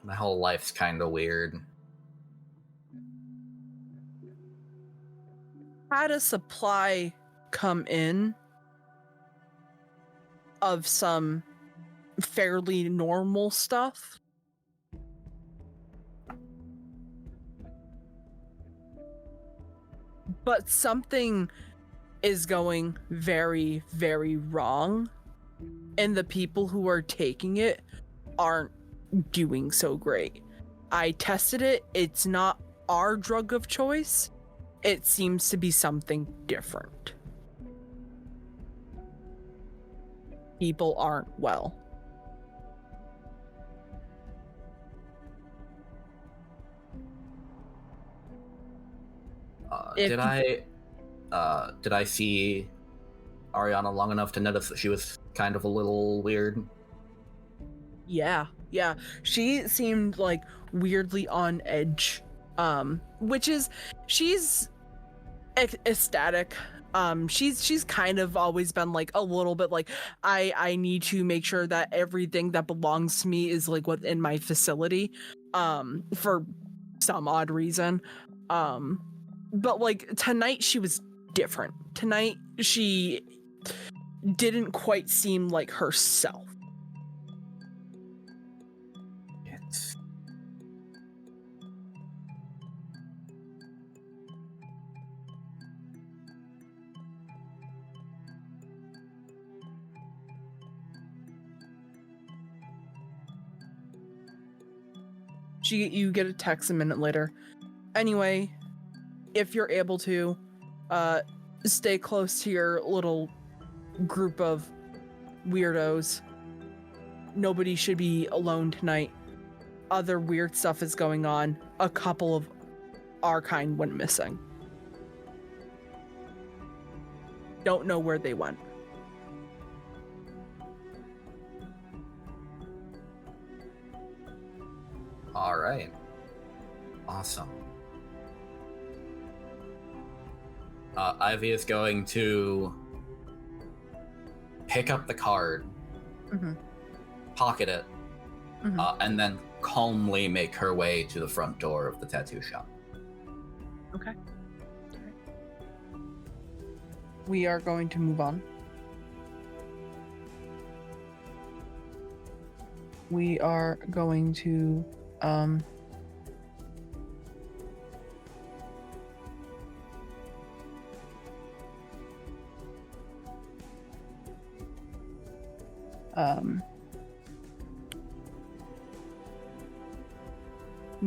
My whole life's kinda weird. Had a supply come in of some fairly normal stuff. But something is going very, very wrong, and the people who are taking it aren't doing so great. I tested it. It's not our drug of choice. It seems to be something different. People aren't well. Did I see Arianna long enough to notice that she was kind of a little weird? Yeah. She seemed like weirdly on edge. Which is, she's ecstatic. She's kind of always been like a little bit like, I need to make sure that everything that belongs to me is like within my facility, for some odd reason. But like tonight she was different. Tonight she didn't quite seem like herself. It's... You get a text a minute later. Anyway, if you're able to, stay close to your little group of weirdos. Nobody should be alone tonight. Other weird stuff is going on. A couple of our kind went missing. Don't know where they went. All right. Awesome. Ivy is going to pick up the card, pocket it, and then calmly make her way to the front door of the tattoo shop. Okay. We are going to move on. we are going to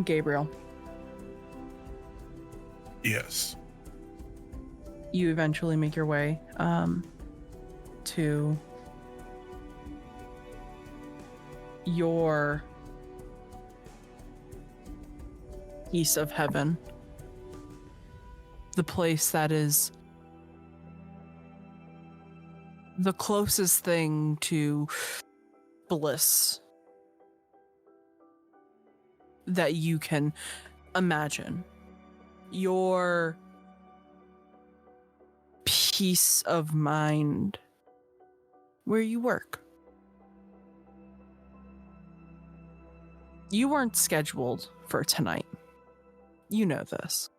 Gabriel, Yes. you eventually make your way to your piece of heaven, the place that is the closest thing to bliss that you can imagine. Your peace of mind where you work. You weren't scheduled for tonight. You know this.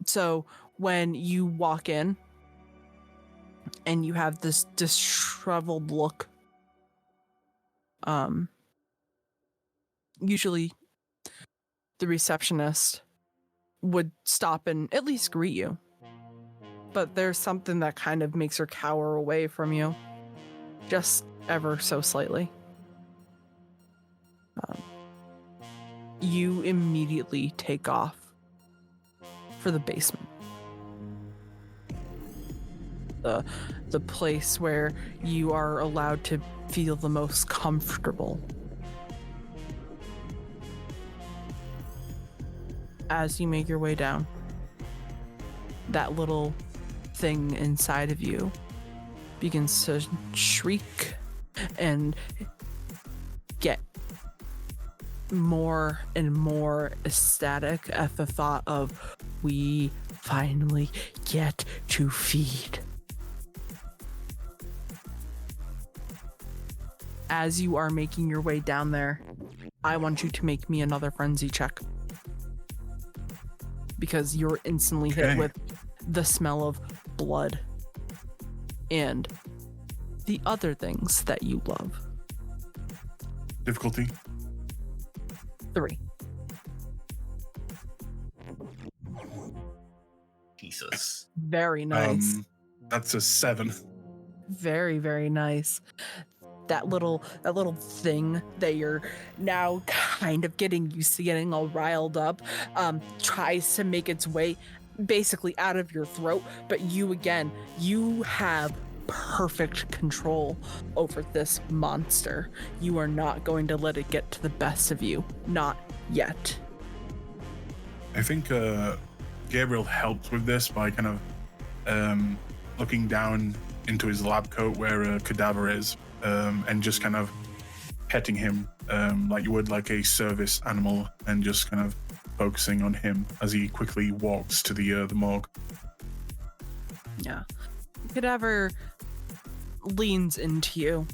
So when you walk in and you have this disheveled look, usually the receptionist would stop and at least greet you. But there's something that kind of makes her cower away from you, just ever so slightly. You immediately take off for the basement. The place where you are allowed to feel the most comfortable. As you make your way down, that little thing inside of you begins to shriek and get more and more ecstatic at the thought of, we finally get to feed. As you are making your way down there, I want you to make me another frenzy check. Because you're instantly hit with the smell of blood and the other things that you love. Difficulty? 3. Jesus. Very nice. That's a 7. Very, very nice. That little thing that you're now kind of getting used to, getting all riled up, tries to make its way basically out of your throat, but you have perfect control over this monster. You are not going to let it get to the best of you. Not yet. I think Gabriel helped with this by kind of looking down into his lab coat where a cadaver is, and just kind of petting him like you would like a service animal, and just kind of focusing on him as he quickly walks to the morgue. Yeah. Cadaver leans into you.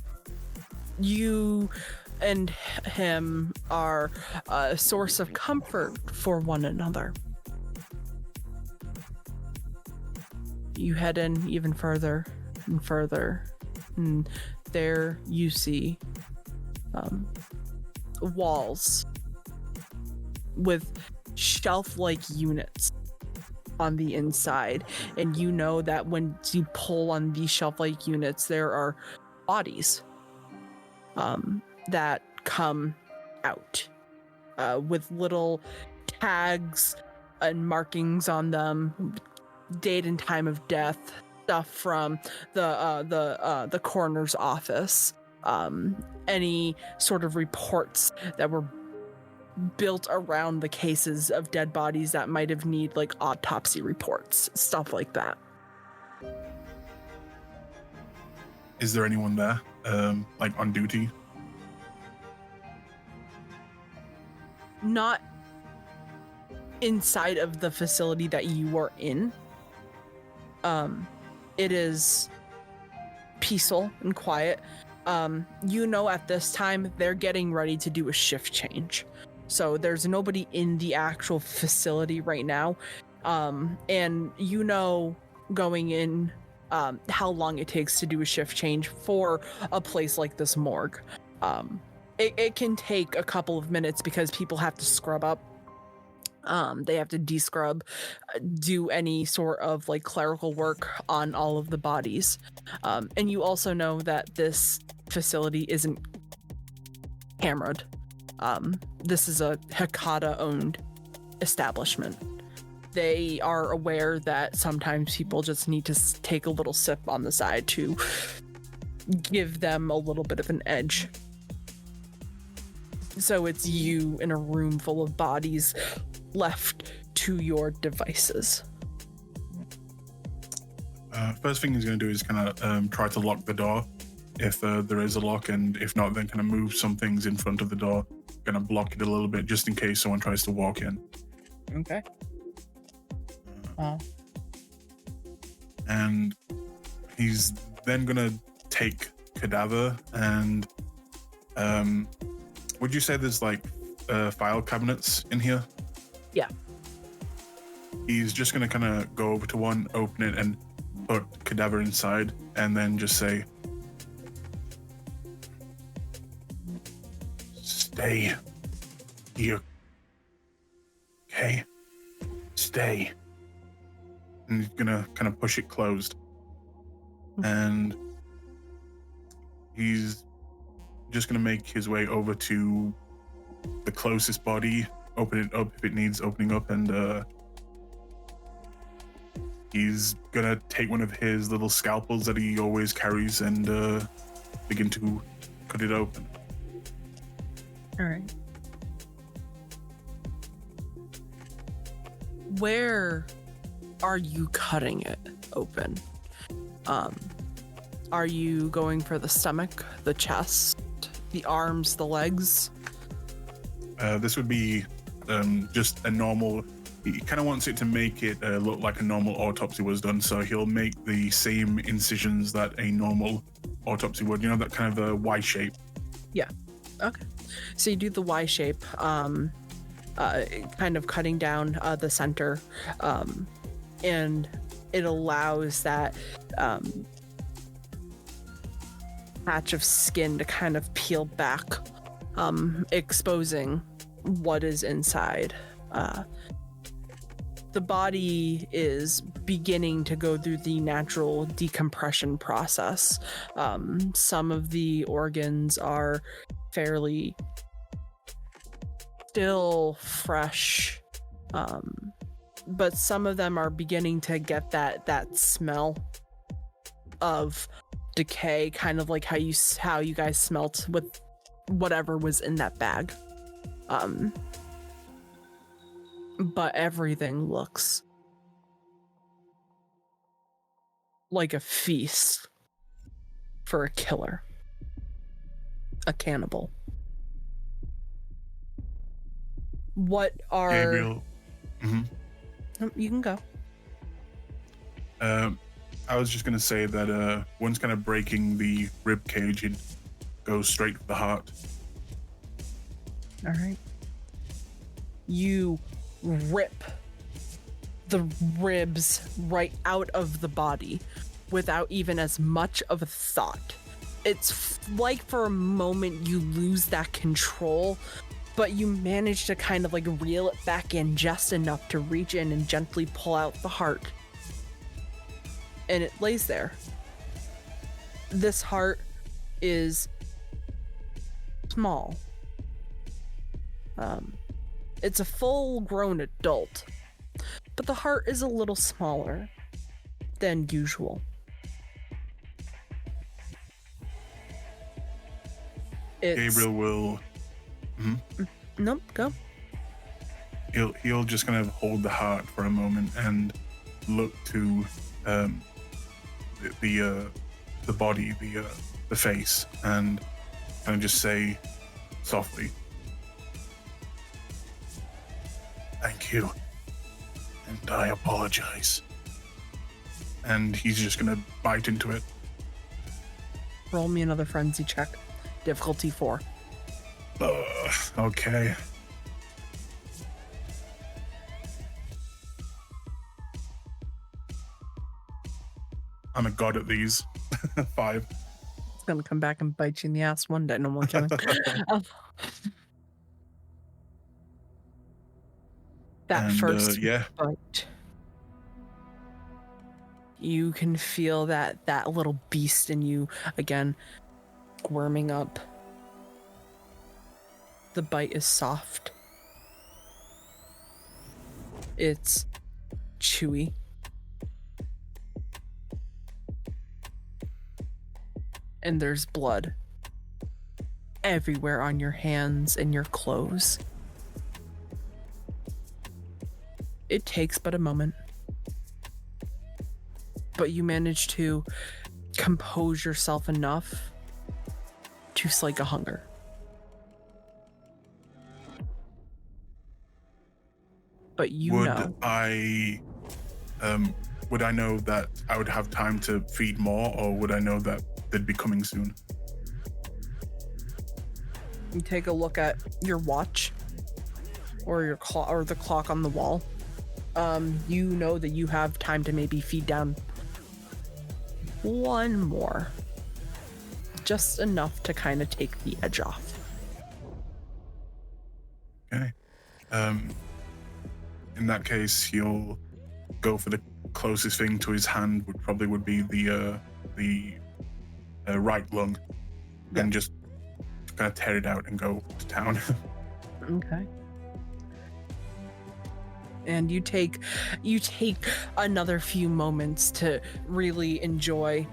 You and him are a source of comfort for one another. You head in even further and further, and there you see walls with shelf-like units on the inside, and you know that when you pull on these shelf-like units, there are bodies that come out with little tags and markings on them, date and time of death, stuff from the coroner's office, any sort of reports that were built around the cases of dead bodies that might have need like autopsy reports, stuff like that. Is there anyone there, like on duty? Not inside of the facility that you are in. It is peaceful and quiet. You know, at this time they're getting ready to do a shift change. So there's nobody in the actual facility right now. And you know, going in how long it takes to do a shift change for a place like this morgue. It can take a couple of minutes because people have to scrub up. They have to descrub, do any sort of like clerical work on all of the bodies. And you also know that this facility isn't cameraed. This is a Hecata-owned establishment. They are aware that sometimes people just need to take a little sip on the side to give them a little bit of an edge. So it's you in a room full of bodies left to your devices. First thing he's going to do is kind of try to lock the door if there is a lock, and if not, then kind of move some things in front of the door, kind of block it a little bit just in case someone tries to walk in. Okay. And he's then going to take Cadaver and would you say there's like file cabinets in here? Yeah. He's just going to kind of go over to one, open it, and put Cadaver inside, and then just say, "Stay here. Okay? Stay." And he's going to kind of push it closed. And he's just going to make his way over to the closest body, open it up if it needs opening up, and he's gonna take one of his little scalpels that he always carries and begin to cut it open. All right. Where are you cutting it open? Are you going for the stomach, the chest, the arms, the legs? This would be just a normal. He kind of wants it to make it look like a normal autopsy was done, so he'll make the same incisions that a normal autopsy would. You know, that kind of a Y shape. Yeah. Okay. So you do the Y shape, kind of cutting down the center, and it allows that patch of skin to kind of peel back, exposing what is inside. The body is beginning to go through the natural decompression process. Some of the organs are fairly still fresh, but some of them are beginning to get that smell of decay, kind of like how you guys smelt with whatever was in that bag. But everything looks like a feast for a killer, a cannibal. What are... Gabriel. You can go. I was just going to say that once kind of breaking the rib cage, it goes straight for the heart. All right. You rip the ribs right out of the body without even as much of a thought. It's like for a moment you lose that control, but you manage to kind of like reel it back in just enough to reach in and gently pull out the heart. And it lays there. This heart is small. It's a full-grown adult, but the heart is a little smaller than usual. Gabriel will. Nope, go. He'll just kind of hold the heart for a moment and look to the body, the face, and kind of just say softly, "Thank you, and I apologize." And he's just gonna bite into it. Roll me another frenzy check. Difficulty 4. Okay. I'm a god at these. 5. It's gonna come back and bite you in the ass one day. No more kidding. That And, first yeah. bite, you can feel that little beast in you again squirming up. The bite is soft. It's chewy. And there's blood everywhere on your hands and your clothes. It takes but a moment, but you manage to compose yourself enough to slake a hunger. But Would know. would I know that I would have time to feed more, or would I know that they'd be coming soon? You take a look at your watch or your clock or the clock on the wall. You know that you have time to maybe feed down one more. Just enough to kind of take the edge off. Okay. In that case, he'll go for the closest thing to his hand, would be the right lung, and just kind of tear it out and go to town. Okay. And you take another few moments to really enjoy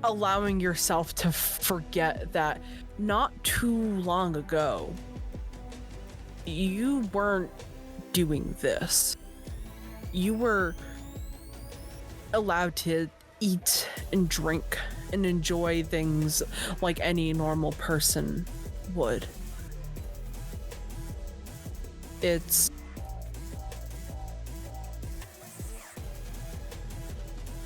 allowing yourself to forget that not too long ago you weren't doing this. You were allowed to eat and drink and enjoy things like any normal person would. It's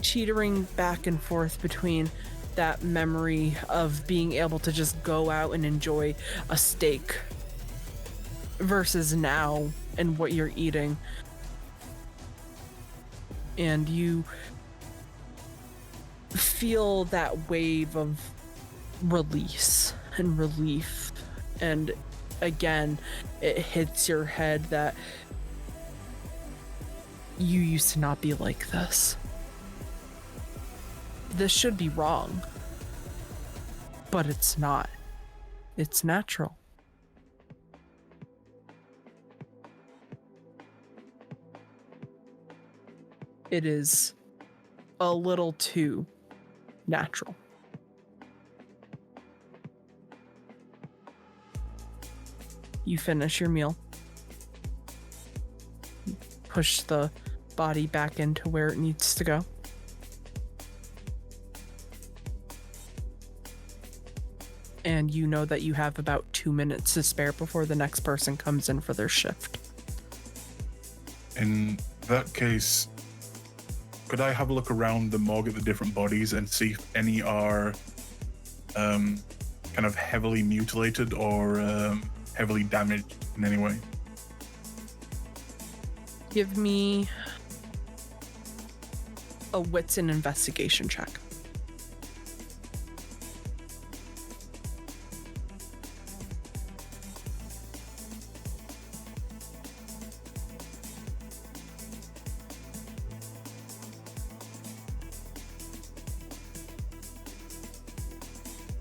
teetering back and forth between that memory of being able to just go out and enjoy a steak versus now and what you're eating. And you feel that wave of release and relief, and again it hits your head that you used to not be like this. This should be wrong, but it's not. It's natural. It is a little too natural. You finish your meal. Push the body back into where it needs to go. And you know that you have about 2 minutes to spare before the next person comes in for their shift. In that case, could I have a look around the morgue at the different bodies and see if any are kind of heavily mutilated or heavily damaged in any way? Give me a wits and investigation check.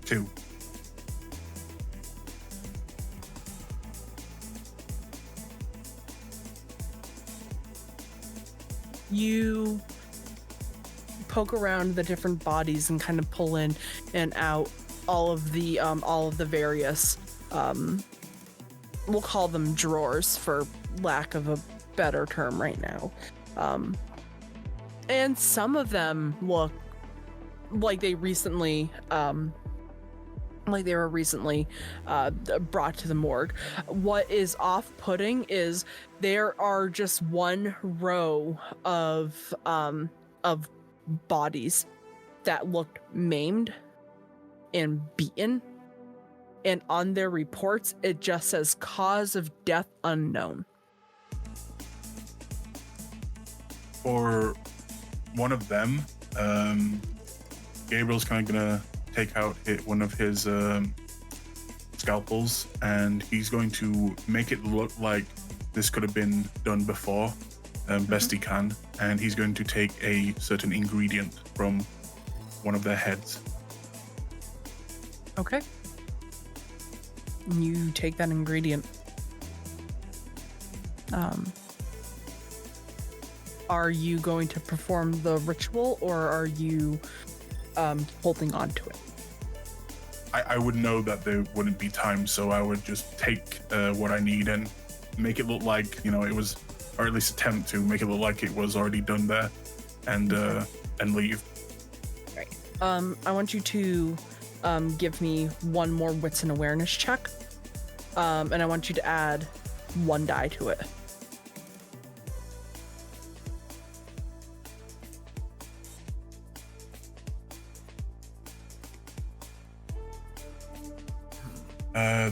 Two. You poke around the different bodies and kind of pull in and out all of the various we'll call them drawers for lack of a better term right now. And some of them look like they recently were recently brought to the morgue. What is off-putting is there are just one row of bodies that looked maimed and beaten, and on their reports it just says cause of death unknown. For one of them, Gabriel's kind of gonna take out one of his scalpels, and he's going to make it look like this could have been done before, best he can. And he's going to take a certain ingredient from one of their heads. Okay. You take that ingredient. Are you going to perform the ritual, or are you holding on to it? I would know that there wouldn't be time, so I would just take what I need and make it look like, it was, or at least attempt to make it look like it was already done there, and leave. Right. I want you to give me one more wits and awareness check, and I want you to add 1 die to it.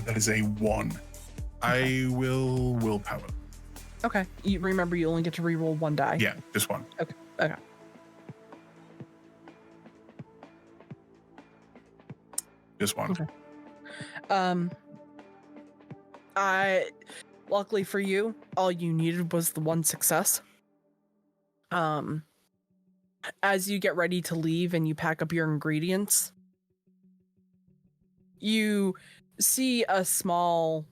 That is a 1. Okay. I will willpower. Okay. You remember you only get to reroll 1 die. Yeah, just 1. Okay. Just 1. Okay. Luckily for you, all you needed was the 1 success. As you get ready to leave and you pack up your ingredients, you see a small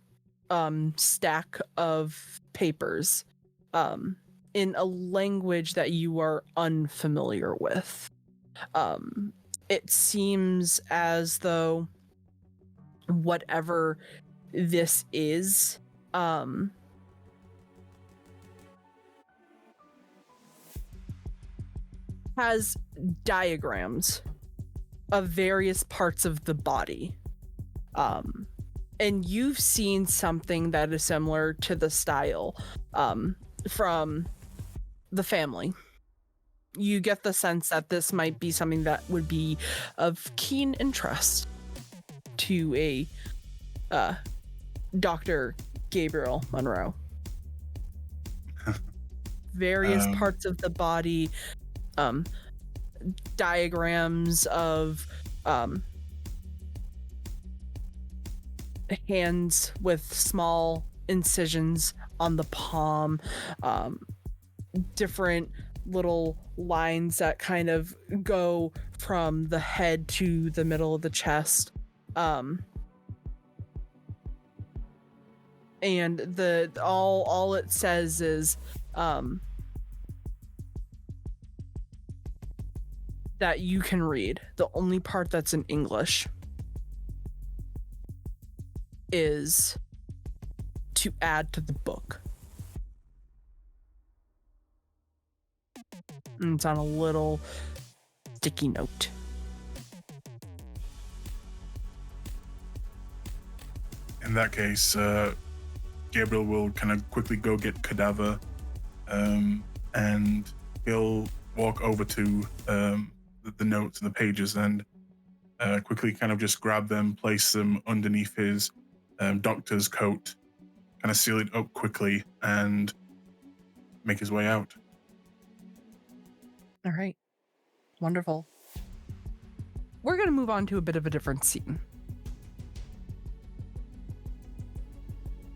stack of papers in a language that you are unfamiliar with. It seems as though whatever this is, has diagrams of various parts of the body. And you've seen something that is similar to the style from the family. You get the sense that this might be something that would be of keen interest to a Dr. Gabriel Monroe. Various parts of the body, diagrams of hands with small incisions on the palm, different little lines that kind of go from the head to the middle of the chest, and all it says is that you can read. The only part that's in English is to add to the book. And it's on a little sticky note. In that case, Gabriel will kind of quickly go get Cadaver, and he'll walk over to the notes and the pages and quickly kind of just grab them, place them underneath his doctor's coat, kind of seal it up quickly, and make his way out. All right. Wonderful. We're going to move on to a bit of a different scene.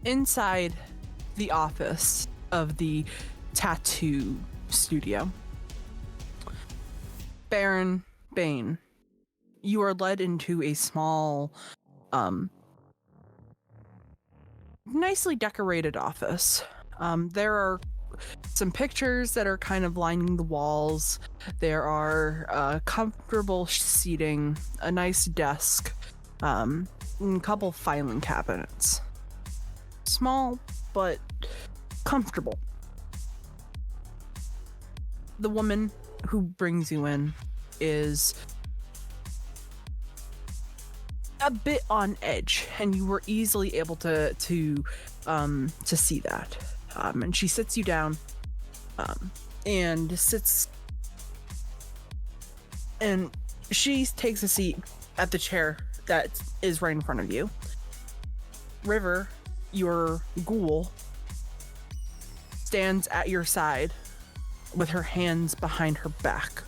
Inside the office of the tattoo studio, Baron Bane, you are led into a small, nicely decorated office. There are some pictures that are kind of lining the walls. There are comfortable seating, a nice desk, and a couple filing cabinets. Small, but comfortable. The woman who brings you in is a bit on edge, and you were easily able to see that. And she sits you down, and she takes a seat at the chair that is right in front of you. River, your ghoul, stands at your side, with her hands behind her back.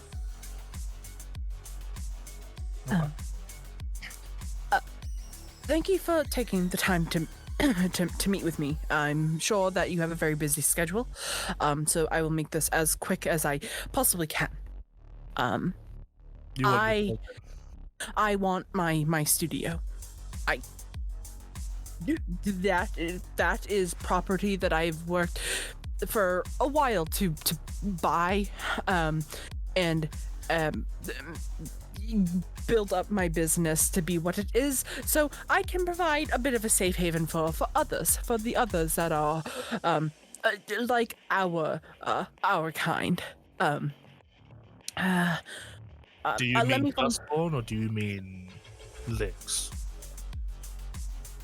Thank you for taking the time to to meet with me. I'm sure that you have a very busy schedule, so I will make this as quick as I possibly can. I want my studio. That is property that I've worked for a while to buy, and build up my business to be what it is, so I can provide a bit of a safe haven for the others that are like our kind. Do you mean Dustborn or do you mean Licks?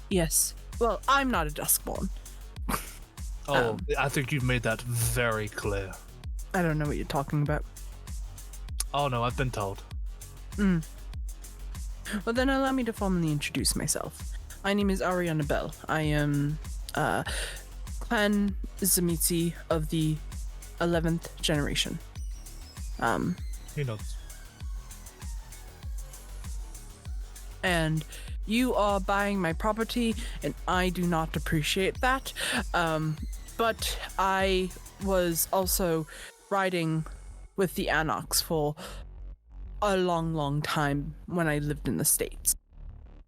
Yes. Well, I'm not a Duskborn. Oh, I think you've made that very clear. I don't know what you're talking about. Oh no, I've been told. Well, then allow me to formally introduce myself. My name is Arianna Bell. I am Clan Zamitzi of the 11th generation. He knows. And you are buying my property, and I do not appreciate that. But I was also riding with the Anox for a long time when I lived in the States.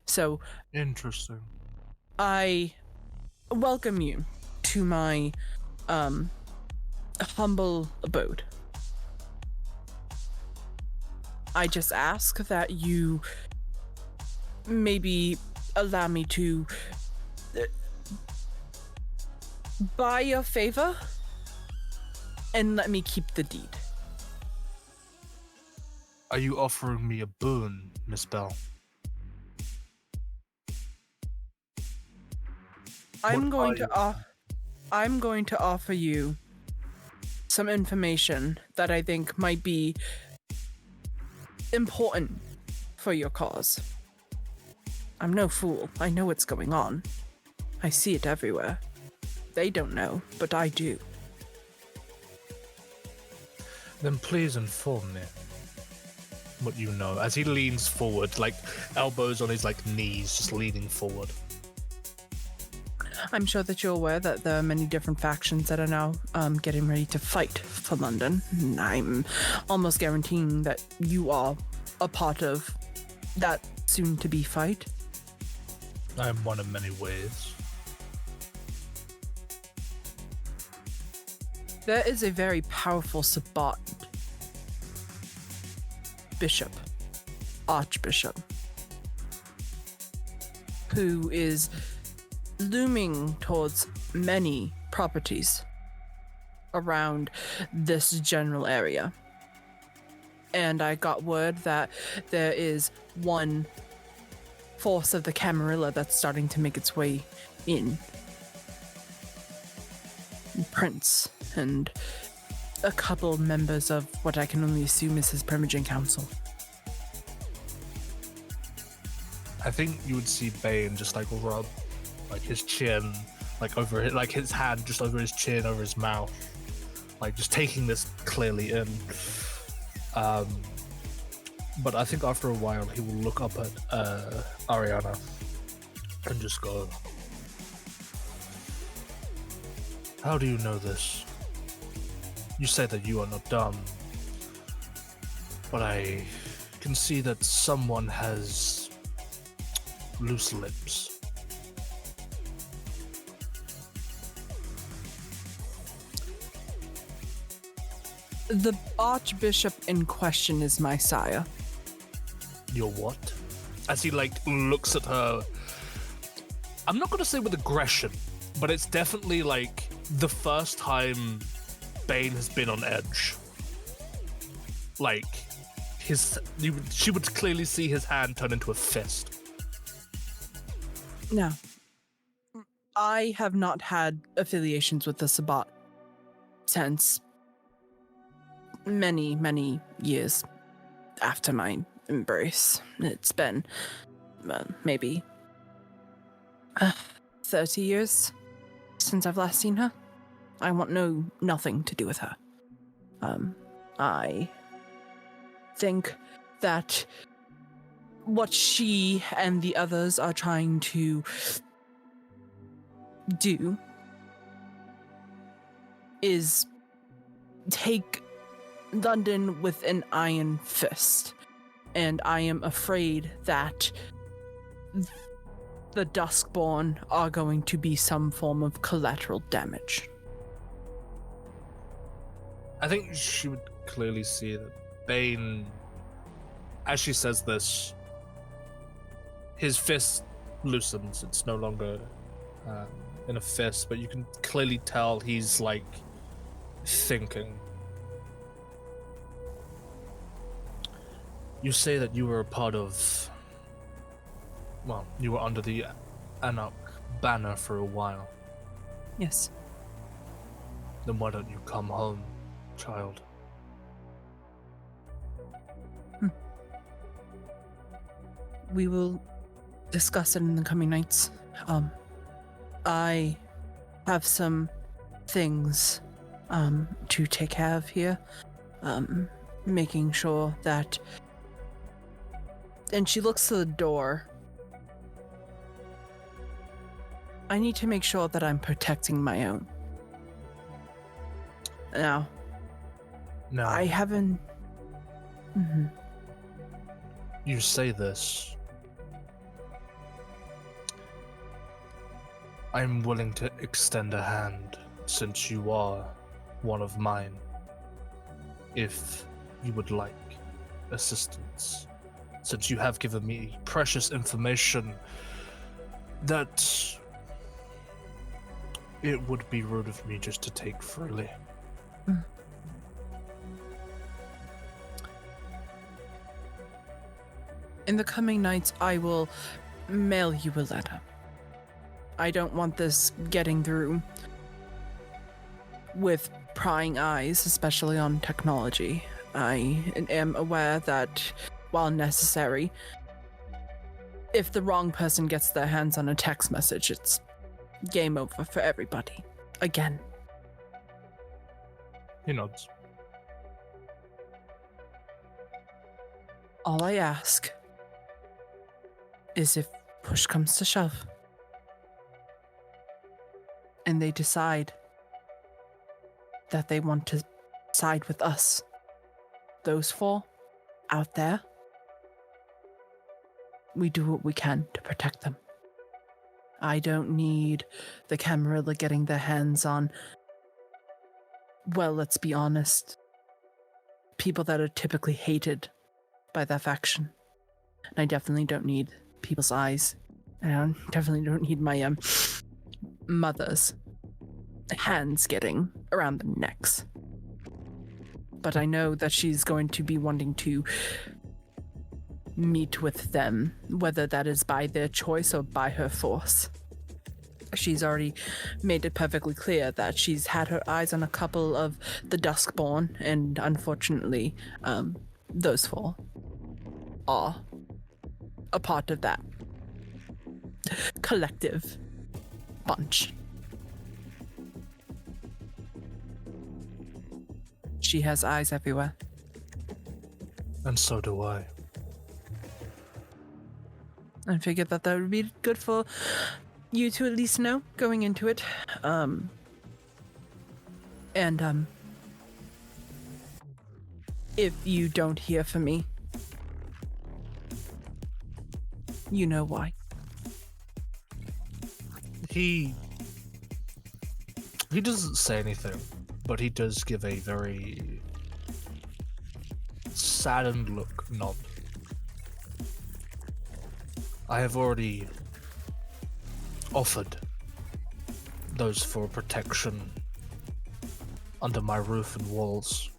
So interesting. I welcome you to my humble abode. I just ask that you maybe allow me to buy your favor and let me keep the deed. Are you offering me a boon, Miss Bell? I'm going to offer you some information that I think might be important for your cause. I'm no fool. I know what's going on. I see it everywhere. They don't know, but I do. Then please inform me what you know. As he leans forward, like elbows on his knees, just leaning forward. I'm sure that you're aware that there are many different factions that are now getting ready to fight for London. And I'm almost guaranteeing that you are a part of that soon-to-be fight. I am one in many ways. There is a very powerful Sabbat Archbishop, who is looming towards many properties around this general area. And I got word that there is one force of the Camarilla that's starting to make its way in. Prince and a couple members of what I can only assume is his Primogen Council. I think you would see Bane just rub his chin over it, his hand just over his chin, over his mouth, just taking this clearly in. But I think after a while he will look up at Arianna and just go, "How do you know this? You say that you are not dumb, but I can see that someone has loose lips." The Archbishop in question is my sire. Your what? As he looks at her, I'm not gonna say with aggression, but it's definitely the first time Bane has been on edge. She would clearly see his hand turn into a fist. No. I have not had affiliations with the Sabbat since many years after my embrace. It's been maybe 30 years since I've last seen her. I want nothing to do with her. I think that what she and the others are trying to do is take London with an iron fist. And I am afraid that the Duskborn are going to be some form of collateral damage. I think she would clearly see that Bane, as she says this, his fist loosens. It's no longer in a fist, but you can clearly tell he's like thinking. You say that you were a part of, well, you were under the Anarch banner for a while. Yes. Then why don't you come home, child? We will discuss it in the coming nights. I have some things to take care of here. Making sure that... And she looks to the door. I need to make sure that I'm protecting my own. Now, No. I haven't... Mhm. You say this. I'm willing to extend a hand since you are one of mine. If you would like assistance, since you have given me precious information that it would be rude of me just to take freely. In the coming nights, I will mail you a letter. I don't want this getting through with prying eyes, especially on technology. I am aware that, while necessary, if the wrong person gets their hands on a text message, it's game over for everybody. Again. He nods. All I ask is if push comes to shove and they decide that they want to side with us, those four out there, we do what we can to protect them. I don't need the Camarilla getting their hands on, well, let's be honest, people that are typically hated by that faction. And I definitely don't need people's eyes. And I definitely don't need my mother's hands getting around their necks. But I know that she's going to be wanting to meet with them, whether that is by their choice or by her force. She's already made it perfectly clear that she's had her eyes on a couple of the Duskborn, and unfortunately, those four are a part of that collective bunch. She has eyes everywhere. And so do I. I figured that would be good for you to at least know going into it. If you don't hear from me, you know why. He doesn't say anything, but he does give a very saddened look nod. I have already offered those for protection under my roof and walls.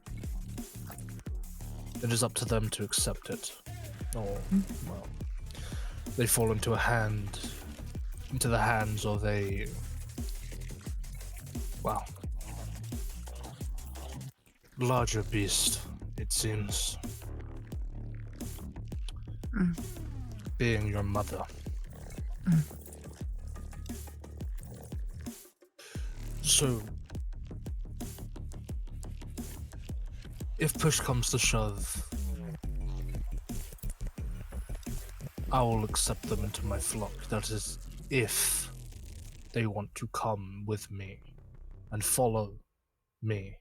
It is up to them to accept it, or, well, they fall into the hands of a, well, larger beast, it seems. Being your mother. So, if push comes to shove, I will accept them into my flock. That is, if they want to come with me and follow me.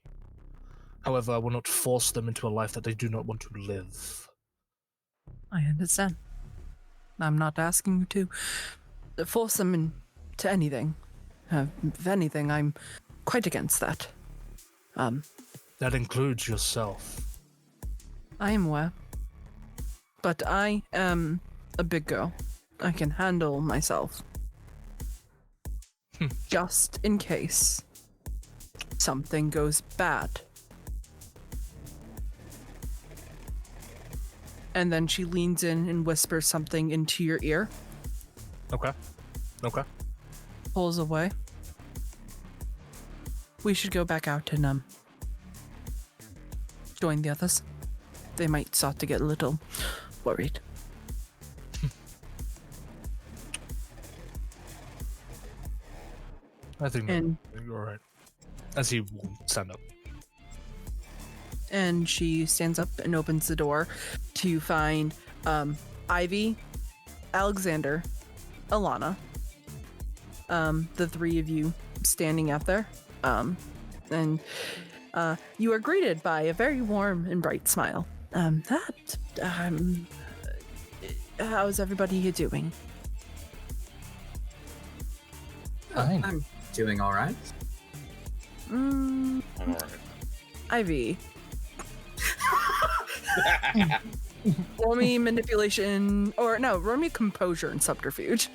However, I will not force them into a life that they do not want to live. I understand. I'm not asking you to force them into anything. If anything, I'm quite against that. That includes yourself. I am aware. But I am a big girl. I can handle myself. Just in case something goes bad. And then she leans in and whispers something into your ear. Okay. Pulls away. We should go back out and join the others. They might start to get a little worried. I think And- you're right. As he will stand up. And she stands up and opens the door to find Ivy, Alexander, Alannah, the three of you standing out there. And you are greeted by a very warm and bright smile. How's everybody doing? Fine. I'm doing all right. I'm alright. Ivy. Roll me manipulation, or no, roll me composure and subterfuge.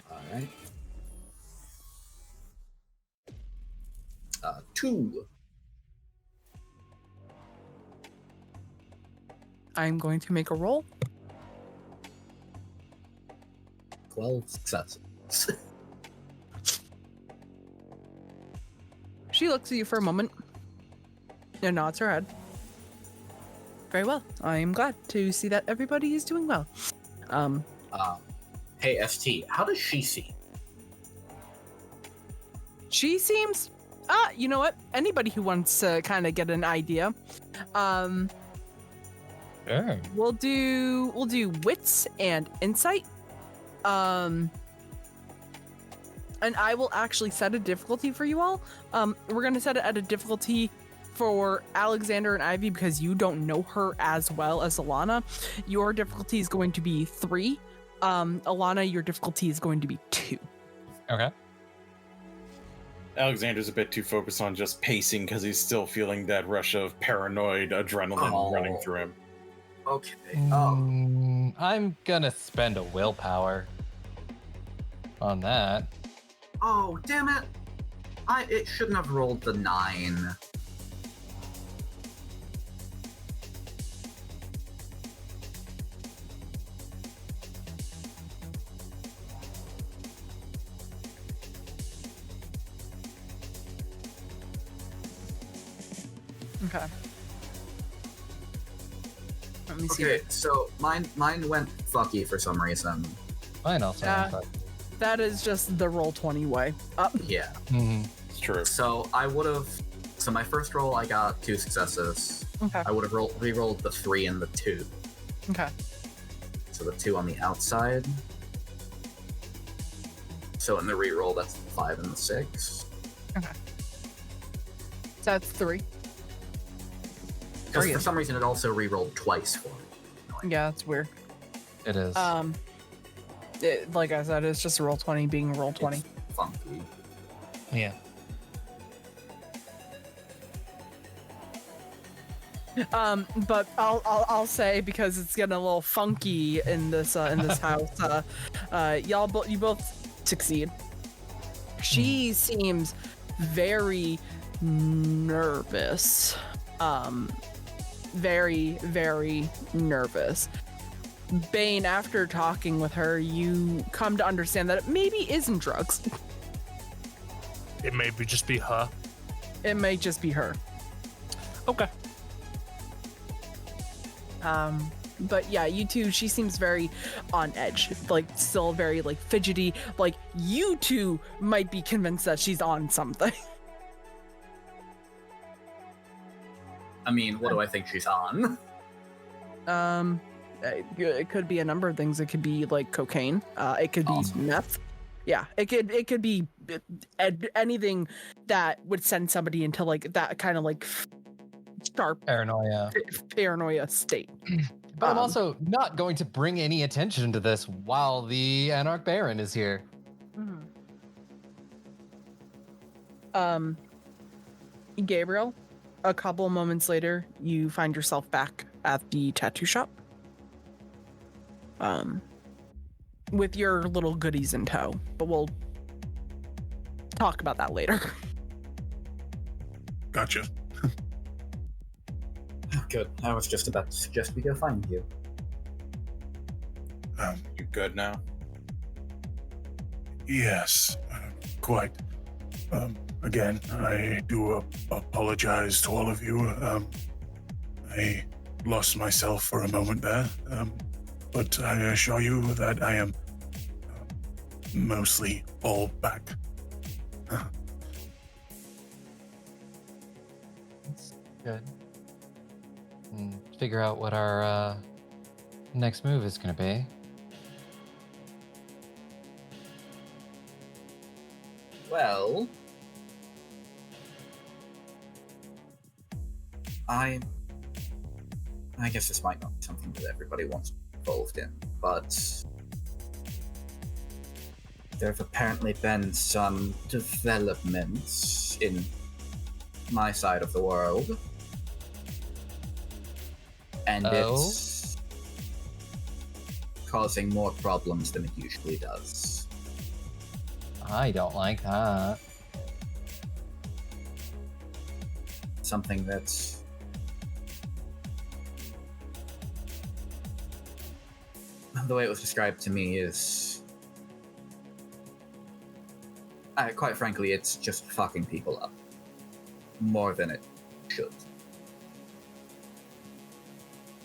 All right. 2. I'm going to make a roll. 12 successes. She looks at you for a moment and nods her head. Very well. I am glad to see that everybody is doing well. Hey, ST, how does she see? She seems you know what? Anybody who wants to kind of get an idea. Sure. We'll do wits and insight. And I will actually set a difficulty for you all. We're gonna set it at a difficulty for Alexander and Ivy because you don't know her as well as Alannah. Your difficulty is going to be 3. Alannah, your difficulty is going to be 2. Okay. Alexander's a bit too focused on just pacing because he's still feeling that rush of paranoid adrenaline running through him. Okay. I'm gonna spend a willpower on that. Oh, damn it. It shouldn't have rolled the 9. Okay. Let me see. Okay, so mine went fucky for some reason. Mine also. That is just the roll 20 way. Yeah. It's true. So I would have. So my first roll, I got 2 successes. Okay. I would have re-rolled the 3 and the 2. Okay. So the 2 on the outside. So in the re-roll, that's the 5 and the 6. Okay. So that's 3. Because for some reason, it also re-rolled twice for me. Yeah, that's weird. It is. Like I said, it's just a roll 20 being a roll 20. It's funky. Yeah. But I'll say because it's getting a little funky in this house. You both succeed. She seems very nervous. Very, very nervous. Bane, after talking with her, you come to understand that it maybe isn't drugs. It may just be her. It may just be her. Okay. But yeah, you two, she seems very on edge, like still very like fidgety. Like you two might be convinced that she's on something. I mean, what do I think she's on? It could be a number of things. It could be like cocaine. It could be Awesome. meth. Yeah, it could be anything that would send somebody into like that kind of like sharp paranoia state. But I'm also not going to bring any attention to this while the Anarch Baron is here. Gabriel, a couple of moments later, you find yourself back at the tattoo shop. With your little goodies in tow, but we'll talk about that later. Gotcha. Good. I was just about to suggest we go find you. You good now? Yes, quite. Again, I do apologize to all of you. I lost myself for a moment there, but I assure you that I am mostly all back. Good. And figure out what our next move is going to be. Well, I guess this might not be something that everybody wants to be involved in, but there have apparently been some developments in my side of the world, and it's causing more problems than it usually does. I don't like that. Something that's the way it was described to me is, quite frankly, it's just fucking people up more than it should.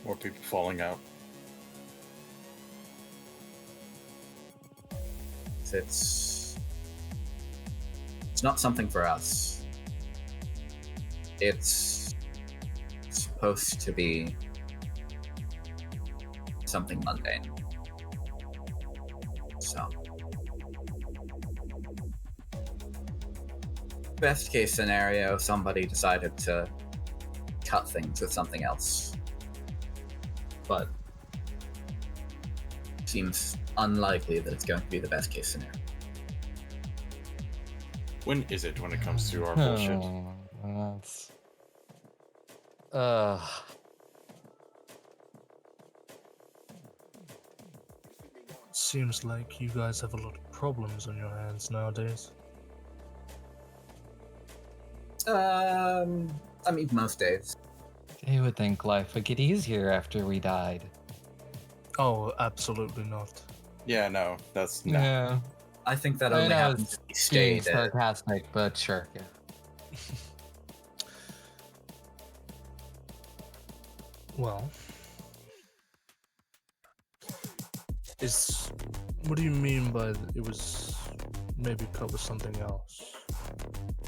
More people falling out. It's not something for us. It's supposed to be something mundane. So, best case scenario, somebody decided to cut things with something else. But seems unlikely that it's going to be the best case scenario. When is it when it comes to our bullshit? That's... Seems like you guys have a lot of problems on your hands nowadays. I mean, most days. You would think life would get easier after we died. Oh, absolutely not. Yeah, no, that's no. Yeah. I think that I only know happens it's if you being stay there. sarcastic, but sure. Yeah. Well, what do you mean by it was maybe cut with something else?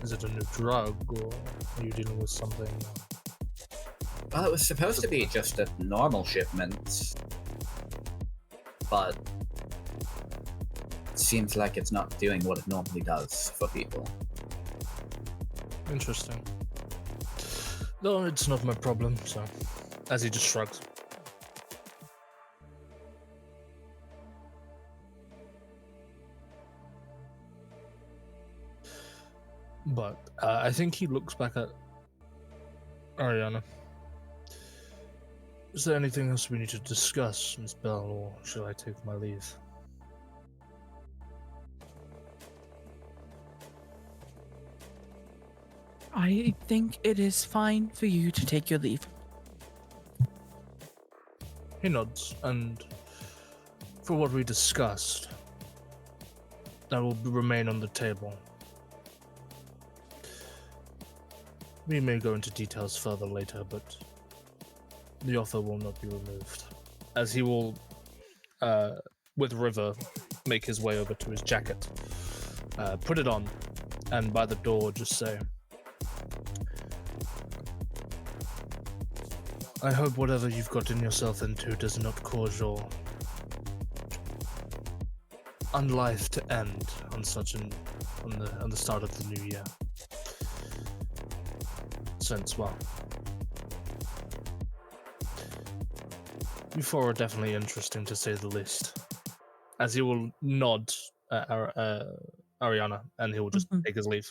Is it a new drug, or are you dealing with something? Well, it was supposed to be just a normal shipment, but it seems like it's not doing what it normally does for people. Interesting. No, it's not my problem, so... As he just shrugs. But I think he looks back at Arianna. Is there anything else we need to discuss, Miss Bell, or shall I take my leave? I think it is fine for you to take your leave. He nods, and for what we discussed, that will remain on the table. We may go into details further later, but the offer will not be removed. As he will, with River, make his way over to his jacket, put it on, and by the door just say, I hope whatever you've gotten yourself into does not cause your life to end on on the start of the new year. Since, well, you four are definitely interesting to say the least. As he will nod at Arianna, and he will just take his leave.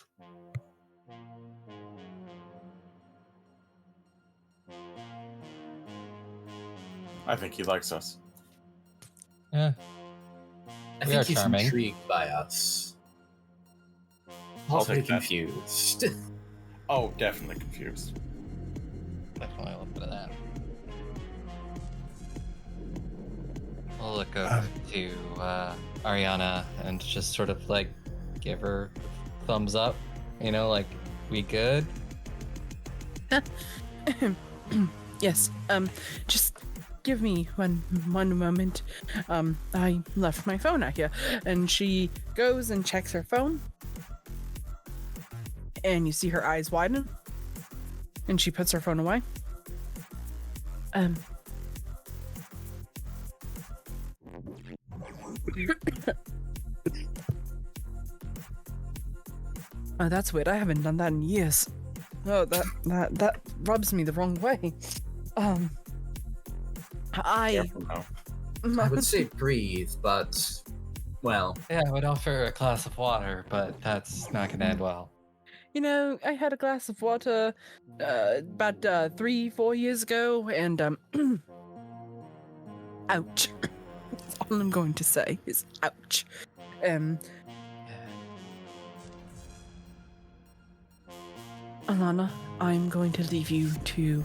I think he likes us. Yeah. I We think are he's charming. intrigued by us. I'll Possibly take that. confused. Oh, definitely confused. Definitely a little bit of that. We'll look over to Arianna and just sort of like give her a thumbs up. You know, like, we good? Yes. Just give me one moment. I left my phone out here, and she goes and checks her phone, and you see her eyes widen, and she puts her phone away. Oh, that's weird. I haven't done that in years. Oh, that rubs me the wrong way. Careful now. I would say breathe, but, well, Yeah, I would offer a glass of water, but that's not gonna end well. You know, I had a glass of water about 3-4 years ago, and ouch. That's all I'm going to say is ouch. Alannah, I'm going to leave you to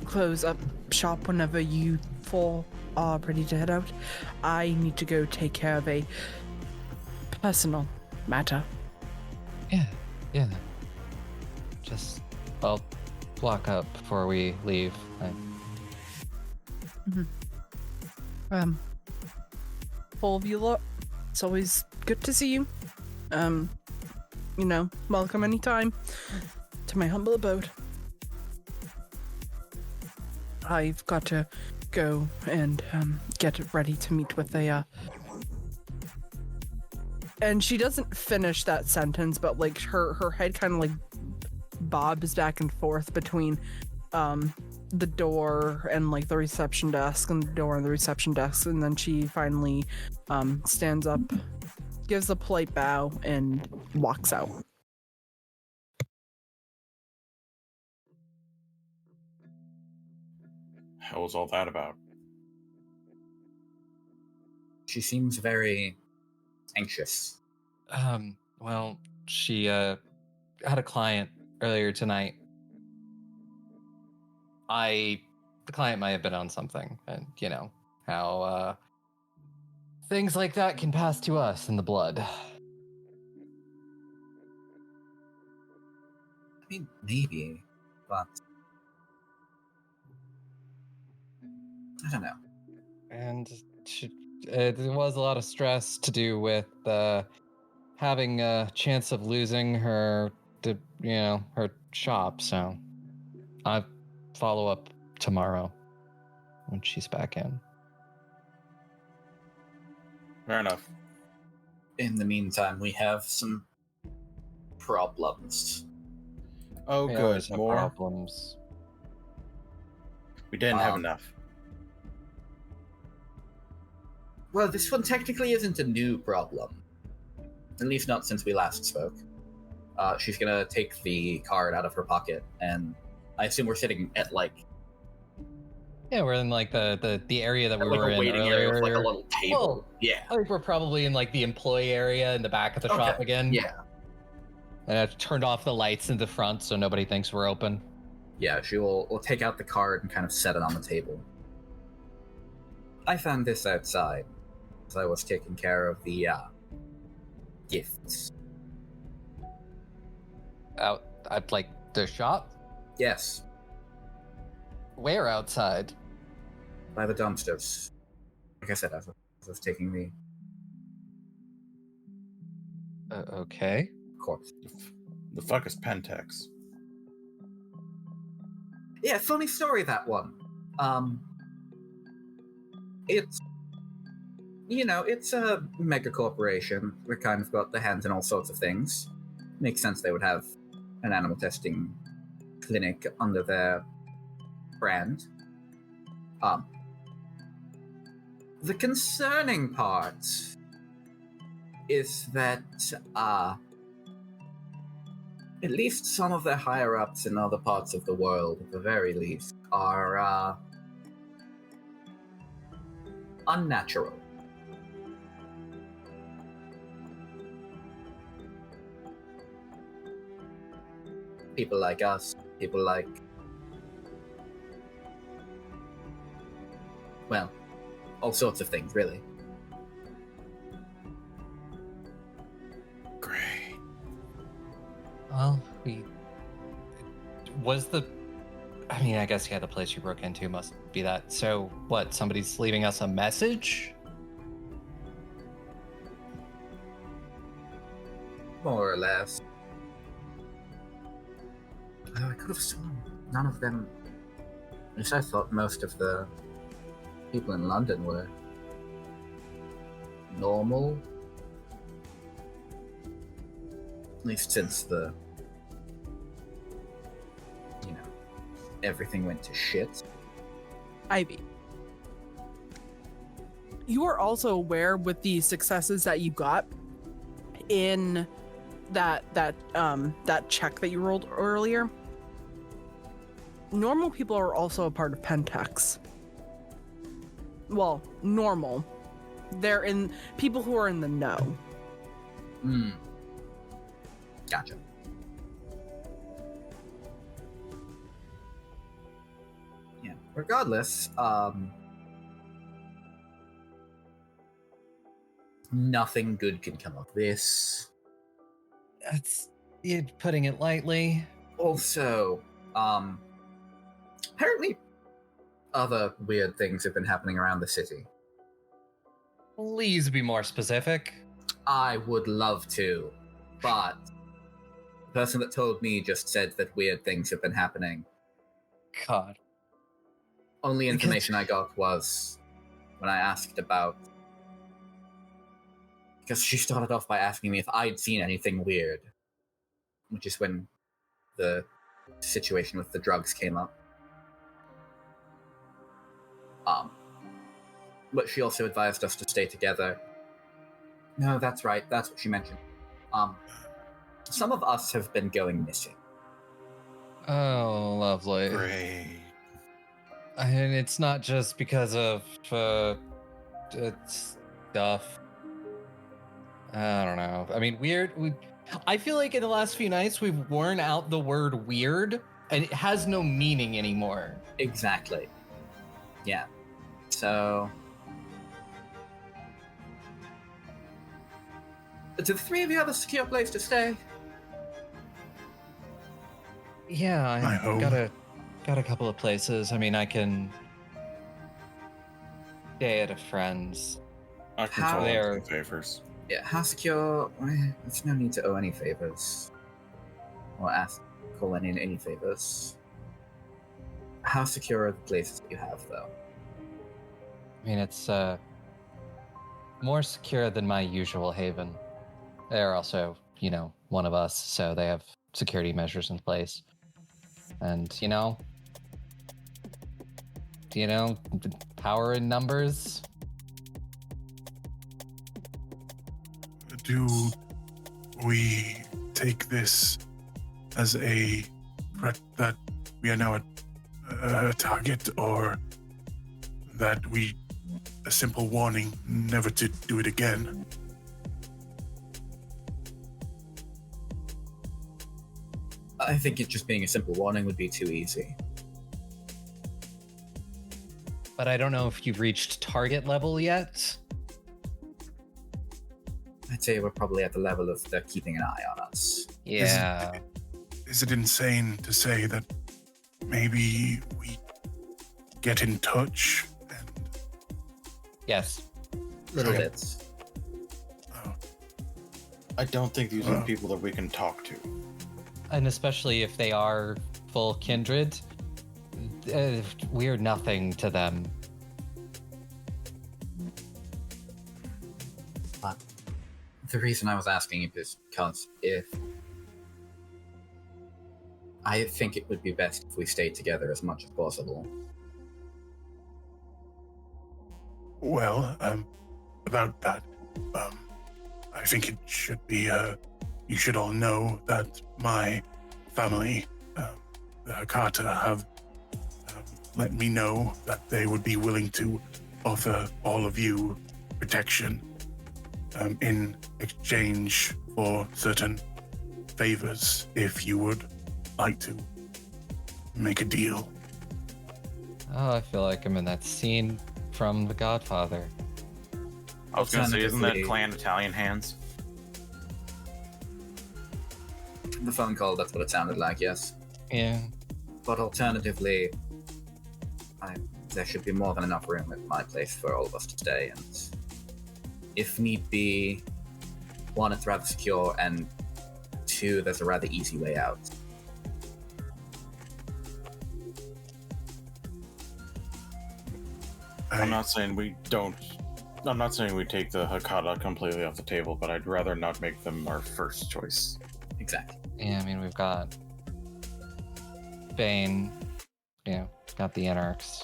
close up shop whenever you four are ready to head out. I need to go take care of a personal matter. Yeah. Just, I'll block up before we leave. For all of you lot, it's always good to see you. You know, welcome anytime to my humble abode. I've got to go and get ready to meet with a and she doesn't finish that sentence, but like her head kind of like bobs back and forth between the door and like the reception desk, and the door and the reception desk, and then she finally stands up, gives a polite bow, and walks out. How was all that about? she seems very anxious. Well, she had a client earlier tonight. The client might have been on something, and you know how things like that can pass to us in the blood. I mean, maybe, but I don't know. And there was a lot of stress to do with having a chance of losing her shop. So I'll follow up tomorrow when she's back in. Fair enough. In the meantime, we have some problems. Oh, We good. always have More. problems. We didn't have enough. Well, this one technically isn't a new problem. At least not since we last spoke. She's gonna take the card out of her pocket, and I assume we're sitting at like Yeah, we're in like the area that we like were a in waiting earlier. area with like a little table. Well, Yeah. I think we're probably in like the employee area in the back of the shop again. Yeah. And I've turned off the lights in the front so nobody thinks we're open. Yeah, she will take out the card and kind of set it on the table. I found this outside as I was taking care of the gifts. Out at like the shop? Yes, Where outside? by the dumpsters. Like I said, as I was taking the Okay. corpse. The fuck is Pentex? Yeah, funny story, that one. It's, it's a mega corporation. They kind of got their hands in all sorts of things. Makes sense they would have an animal testing clinic under their brand. The concerning part is that, at least some of the higher-ups in other parts of the world, at the very least, are, unnatural. People like us, people like... well, all sorts of things, really. Great. Well, I guess the place you broke into must be that. So, what, somebody's leaving us a message? More or less. Though I could have sworn none of them... At least I thought most of the people in London were normal. At least since everything went to shit. Ivy. You are also aware with the successes that you got in that check that you rolled earlier. Normal people are also a part of Pentex. Well, normal. They're in people who are in the know. Gotcha. Yeah. Regardless, nothing good can come of this. That's you putting it lightly. Also, apparently other weird things have been happening around the city. Please be more specific. I would love to, but the person that told me just said that weird things have been happening. God. Only information I got was when I asked about... because she started off by asking me if I'd seen anything weird, which is when the situation with the drugs came up. But she also advised us to stay together. No, that's right. That's what she mentioned. Some of us have been going missing. Oh, lovely. Great. And it's not just because of stuff. I don't know. I mean, weird. I feel like in the last few nights we've worn out the word weird, and it has no meaning anymore. Exactly. Yeah. So... do the three of you have a secure place to stay? Yeah, My home. got a couple of places. I mean, I can stay at a friend's. I can How- call There. in favors. Yeah, how secure? There's no need to owe any favors. Or call in any favors. How secure are the places that you have, though? I mean, it's more secure than my usual haven. They're also, one of us, so they have security measures in place. And, power in numbers. Do we take this as a threat that we are now a target, or that a simple warning never to do it again? I think it just being a simple warning would be too easy. But I don't know if you've reached target level yet. I'd say we're probably at the level of they're keeping an eye on us. Yeah. Is it insane to say that maybe we get in touch and... Yes. Little Okay. bits. Oh, I don't think these are the people that we can talk to. And especially if they are full kindred, we're nothing to them. But the reason I was asking is because I think it would be best if we stayed together as much as possible. Well, about that, I think it should be, you should all know that my family, the Hakata, have let me know that they would be willing to offer all of you protection in exchange for certain favors, if you would like to make a deal. Oh, I feel like I'm in that scene from The Godfather. I was gonna say, isn't that Alternatively- Clan Italian Hands? The phone call, that's what it sounded like, yes. Yeah. But alternatively, there should be more than enough room at my place for all of us to stay, and if need be, one, it's rather secure, and two, there's a rather easy way out. I'm not saying we don't. I'm not saying we take the Hakata completely off the table, but I'd rather not make them our first choice. Exactly. Yeah, I mean, we've got Bane, got the Anarchs.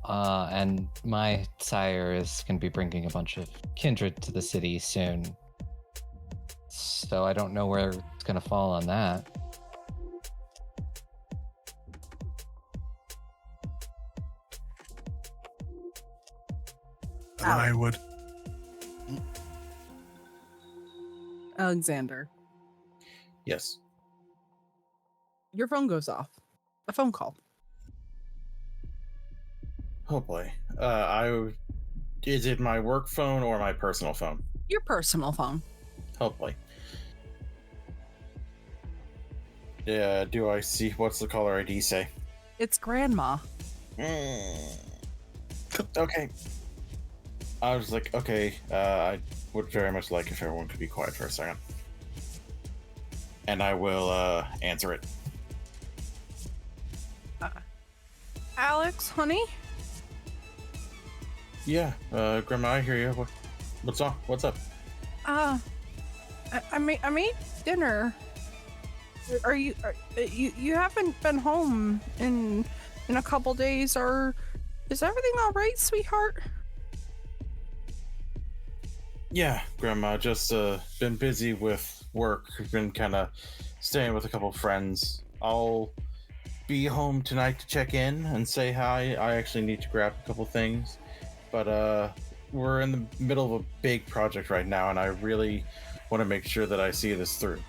And my sire is going to be bringing a bunch of kindred to the city soon. So I don't know where it's going to fall on that. I would. Alexander, Yes. your phone goes off. A phone call. Oh boy. Is it my work phone or my personal phone? Your personal phone. Oh boy. Yeah. Do I see? What's the caller ID say? It's Grandma. Okay. I was like, okay, I would very much like if everyone could be quiet for a second. And I will answer it. Alex, honey? Yeah, Grandma, I hear you. What's up? What's up? I made dinner. Are you haven't been home in a couple days? Is everything all right, sweetheart? Yeah, Grandma, just been busy with work. Been kind of staying with a couple friends. I'll be home tonight to check in and say hi. I actually need to grab a couple things, but we're in the middle of a big project right now, and I really want to make sure that I see this through.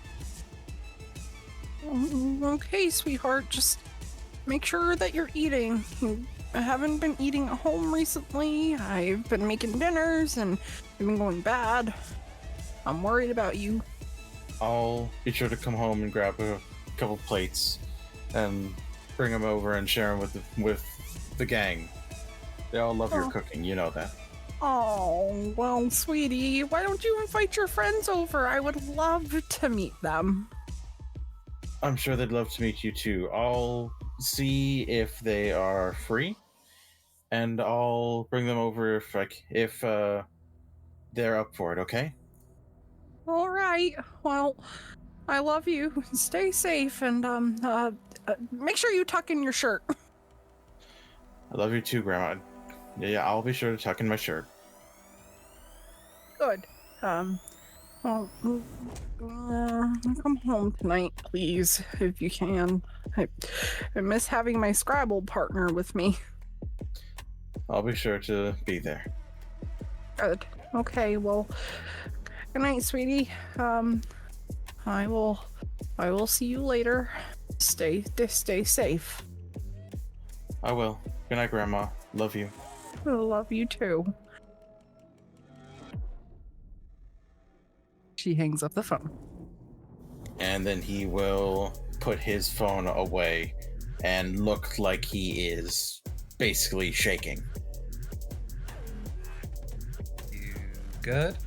Okay, sweetheart. Just make sure that you're eating. I haven't been eating at home recently. I've been making dinners and they've been going bad. I'm worried about you. I'll be sure to come home and grab a couple plates and bring them over and share them with the gang. They all love your cooking, you know that. Oh, well, sweetie, why don't you invite your friends over? I would love to meet them. I'm sure they'd love to meet you too. I'll see if they are free, and I'll bring them over if they're up for it. Okay? All right. Well, I love you. Stay safe and make sure you tuck in your shirt. I love you too, Grandma. Yeah, I'll be sure to tuck in my shirt. Good. Well, come home tonight, please, if you can. I miss having my Scrabble partner with me. I'll be sure to be there. Good. Okay. Well, good night, sweetie. I will see you later. Stay safe. I will. Good night, Grandma. Love you. I love you too. She hangs up the phone. And then he will put his phone away and look like he is basically shaking. You good?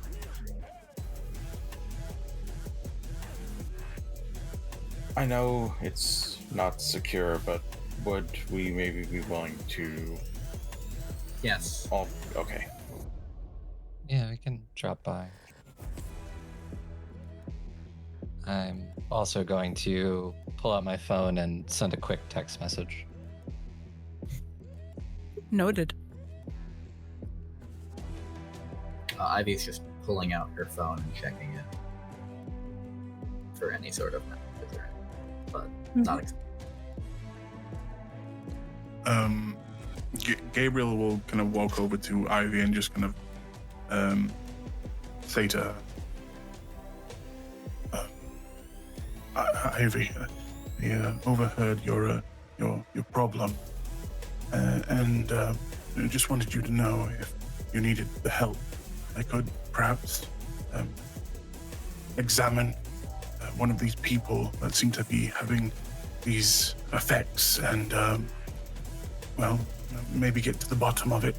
I know it's not secure, but would we maybe be willing to? Yes. Oh, okay. Yeah, we can drop by. I'm also going to pull out my phone and send a quick text message. Noted. Ivy's just pulling out her phone and checking it for any sort of messages or anything, but not. Gabriel will kind of walk over to Ivy and just kind of say to her, Ivy, we overheard your problem, and I just wanted you to know if you needed the help, I could perhaps examine one of these people that seem to be having these effects and, well, maybe get to the bottom of it.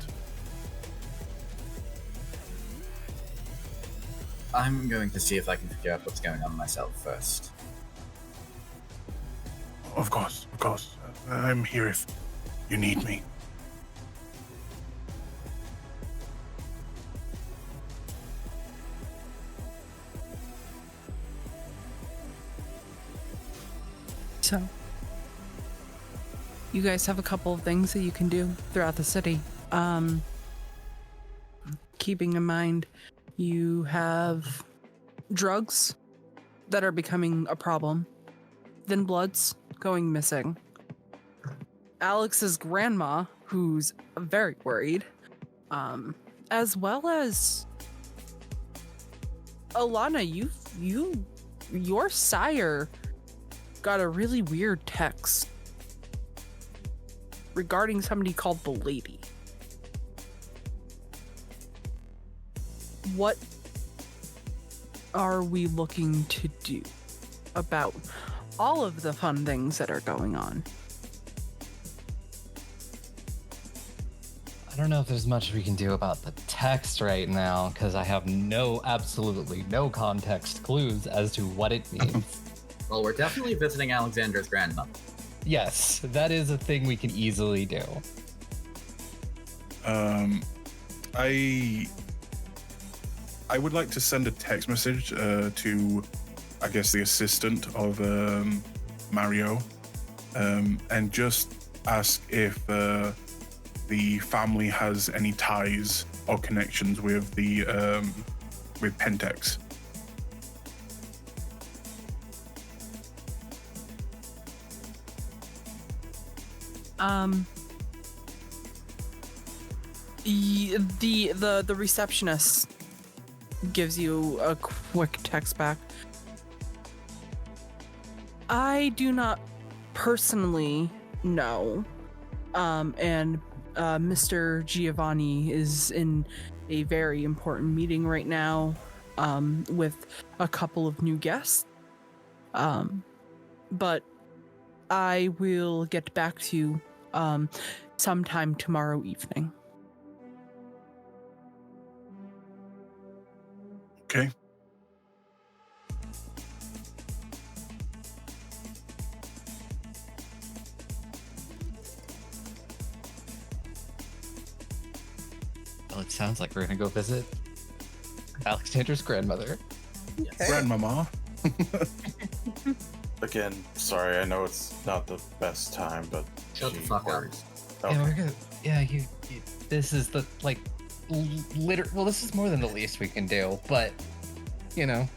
I'm going to see if I can figure out what's going on myself first. Of course. I'm here if you need me. So, you guys have a couple of things that you can do throughout the city. Keeping in mind, you have drugs that are becoming a problem, then bloods going missing, Alex's grandma, who's very worried, as well as Alannah, your sire got a really weird text regarding somebody called the Lady. What are we looking to do about all of the fun things that are going on? I don't know if there's much we can do about the text right now, because I have absolutely no context clues as to what it means. Well, we're definitely visiting Alexander's grandmother. Yes, that is a thing we can easily do. I would like to send a text message to, I guess, the assistant of Mario, and just ask if the family has any ties or connections with the with Pentex. The receptionist gives you a quick text back. I do not personally know, and Mr. Giovanni is in a very important meeting right now, with a couple of new guests. But I will get back to you sometime tomorrow evening. Okay. Well, it sounds like we're gonna go visit Alexander's grandmother. Grandmama. Again, sorry, I know it's not the best time, but Shut the she fuck up. worries. Okay. Yeah, we're good. Yeah, you this is the well, this is more than the least we can do, but you know,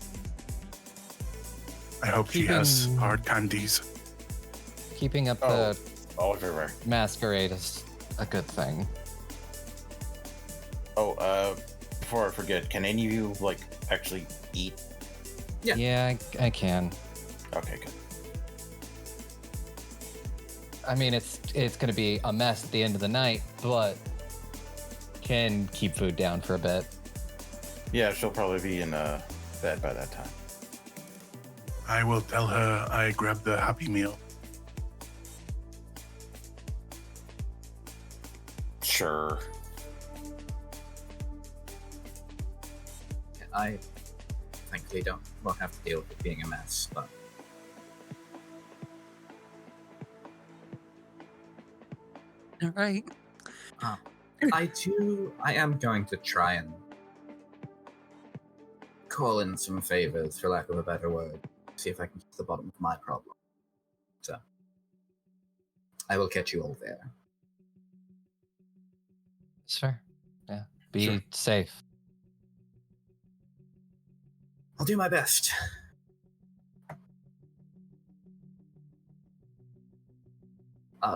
I hope she has Keeping- hard candies. keeping up Oh. the All everywhere. masquerade is a good thing. Oh, before I forget, can any of you actually eat? Yeah. Yeah, I can. Okay, good. I mean, it's gonna be a mess at the end of the night, but can keep food down for a bit. Yeah, she'll probably be in bed by that time. I will tell her I grabbed the Happy Meal. Sure. I thankfully won't have to deal with it being a mess, but All right. I am going to try and call in some favors, for lack of a better word. See if I can get to the bottom of my problem. So, I will catch you all there. Sure. Yeah. Be Sure. safe. I'll do my best.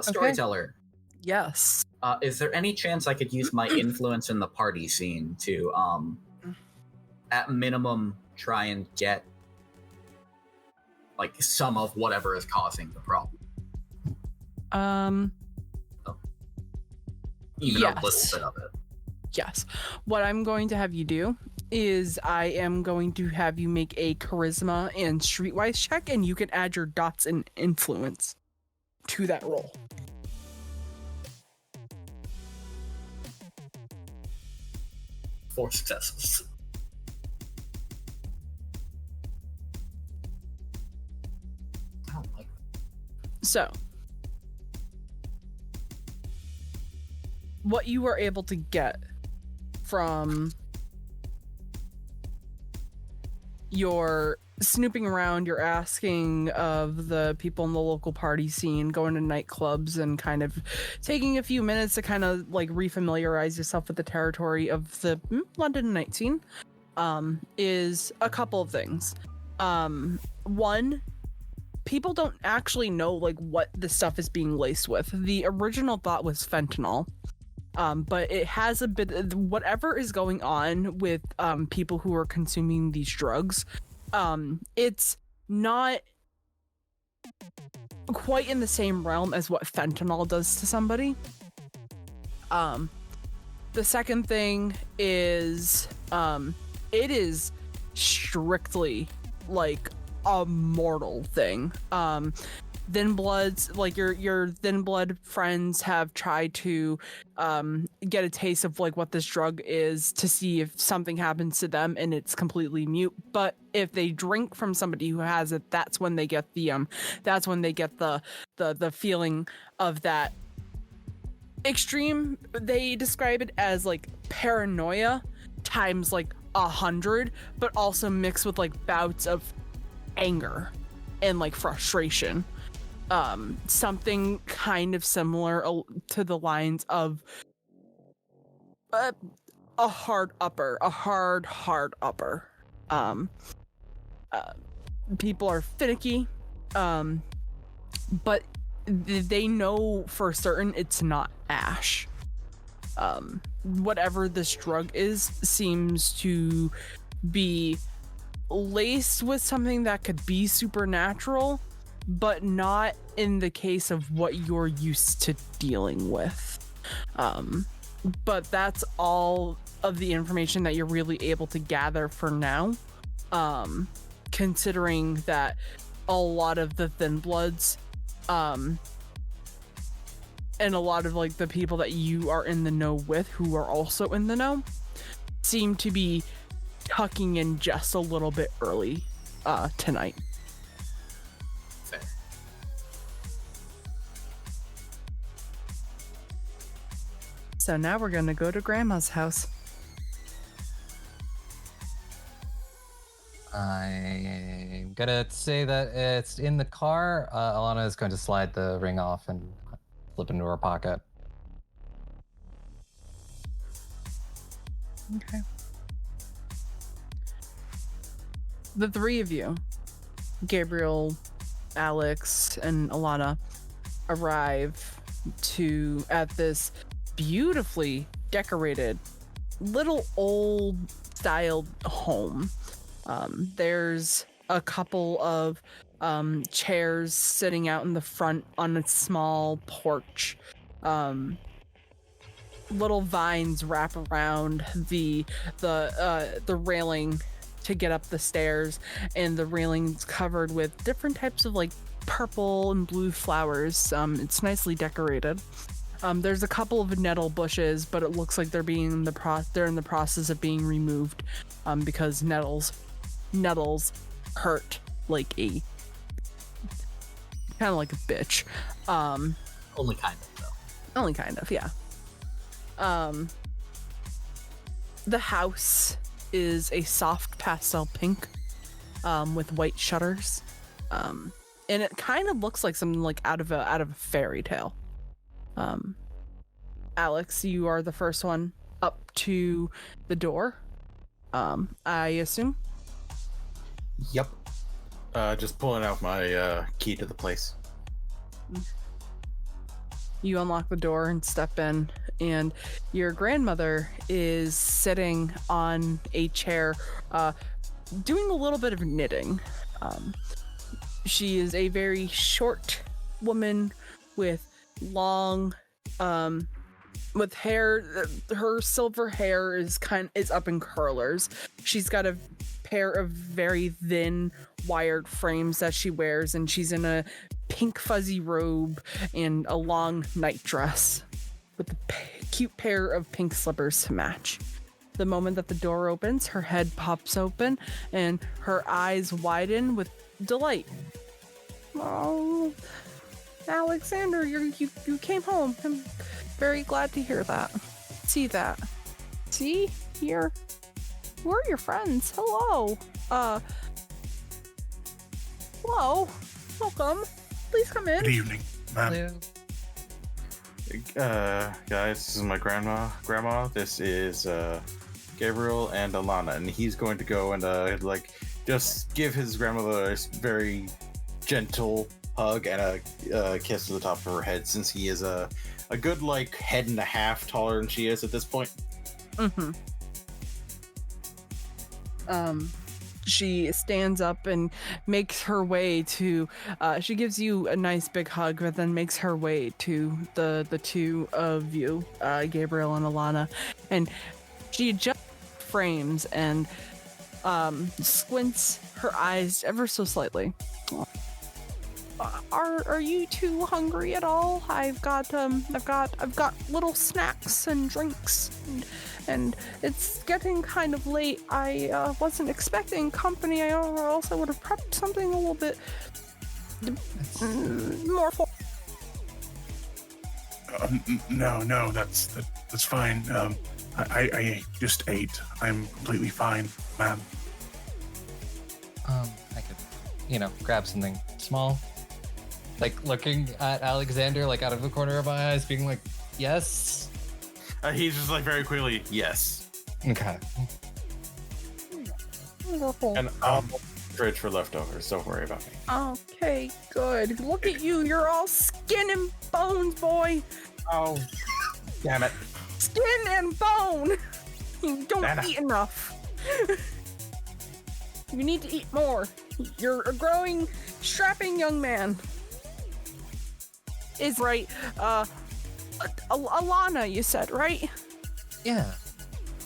Storyteller. Yes. Is there any chance I could use my influence in the party scene to, at minimum, try and get, like, some of whatever is causing the problem? Even a little Yes. bit of it. Yes. What I'm going to have you do is I am going to have you make a charisma and streetwise check, and you can add your dots and influence to that roll. Four successes. I don't like that. So, what you were able to get from your snooping around, you're asking of the people in the local party scene, going to nightclubs, and kind of taking a few minutes to kind of like refamiliarize yourself with the territory of the London night scene, is a couple of things. One, people don't actually know like what the stuff is being laced with. The original thought was fentanyl. But it has a bit, whatever is going on with people who are consuming these drugs, it's not quite in the same realm as what fentanyl does to somebody. The second thing is, it is strictly like a mortal thing. Thin Bloods, like your Thin Blood friends have tried to get a taste of like what this drug is to see if something happens to them, and it's completely mute. But if they drink from somebody who has it, that's when they get the feeling of that extreme. They describe it as like paranoia times like 100, but also mixed with like bouts of anger and like frustration. Something kind of similar to the lines of a hard upper. People are finicky, but they know for certain it's not ash. Whatever this drug is seems to be laced with something that could be supernatural, but not in the case of what you're used to dealing with. But that's all of the information that you're really able to gather for now. Considering that a lot of the Thin Bloods, and a lot of like the people that you are in the know with who are also in the know seem to be tucking in just a little bit early tonight. Fair. So now we're gonna go to Grandma's house. I'm gonna say that it's in the car. Alannah is going to slide the ring off and slip into her pocket. Okay. The three of you, Gabriel, Alex, and Alannah, arrive at this beautifully decorated little old styled home. There's a couple of chairs sitting out in the front on a small porch. Little vines wrap around the railing to get up the stairs, and the railing's covered with different types of like purple and blue flowers. It's nicely decorated. There's a couple of nettle bushes, but it looks like they're in the process of being removed, because nettles hurt like kind of like a bitch. Only kind of, though. Only kind of, yeah. The house is a soft pastel pink, with white shutters, and it kind of looks like something like out of a fairy tale. Alex, you are the first one up to the door. I assume. Yep. Just pulling out my key to the place. You unlock the door and step in, and your grandmother is sitting on a chair, doing a little bit of knitting. She is a very short woman with long, with hair. Her silver hair is up in curlers. She's got a pair of very thin wired frames that she wears, and she's in a pink fuzzy robe and a long night dress with a cute pair of pink slippers to match. The moment that the door opens, her head pops open and her eyes widen with delight. Oh, Alexander, you came home. I'm very glad to hear that. See that. See? Here. We're your friends. Hello. Hello. Welcome. Please come in. Good evening, ma'am. Guys, this is my grandma. This is Gabriel and Alannah, and he's going to go and just give his grandmother a very gentle hug and a kiss to the top of her head, since he is a good head and a half taller than she is at this point. Mm-hmm. She stands up and makes her way to, she gives you a nice big hug, but then makes her way to the two of you, Gabriel and Alannah, and she just frames and squints her eyes ever so slightly. Are you two hungry at all? I've got little snacks and drinks, and it's getting kind of late. I wasn't expecting company, or else I would have prepped something a little bit more for. No, that's fine. I just ate. I'm completely fine, ma'am. I could, grab something small. Looking at Alexander, out of the corner of my eyes, being like, yes? He's just very quickly, yes. Okay. And I'll fridge for leftovers, don't worry about me. Okay, good. Look at you, you're all skin and bones, boy. Oh, damn it. Skin and bone. You don't eat enough. You need to eat more. You're a growing, strapping young man. Is right. Alannah, you said, right? Yeah.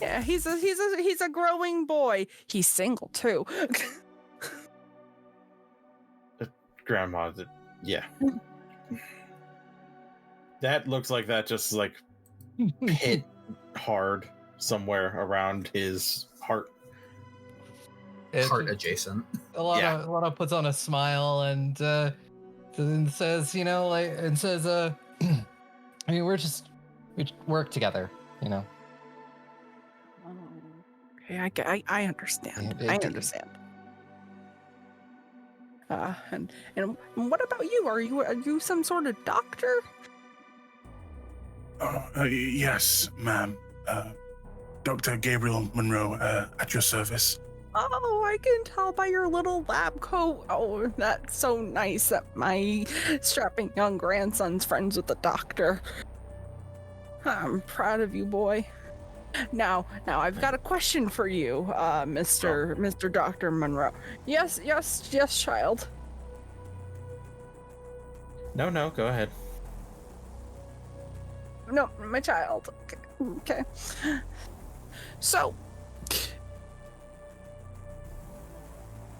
Yeah, he's a growing boy. He's single too. Grandma, yeah. That looks like that just hit hard somewhere around his heart. Heart adjacent. Alannah puts on a smile and says, I mean, we work together, Okay, I understand. I understand. And what about you? Are you some sort of doctor? Yes, ma'am. Dr. Gabriel Monroe, at your service. Oh, I can tell by your little lab coat. Oh, that's so nice that my strapping young grandson's friends with the doctor. I'm proud of you, boy. Now, I've got a question for you, Mr. Dr. Monroe. Yes, child. No, go ahead. No, my child. Okay. So,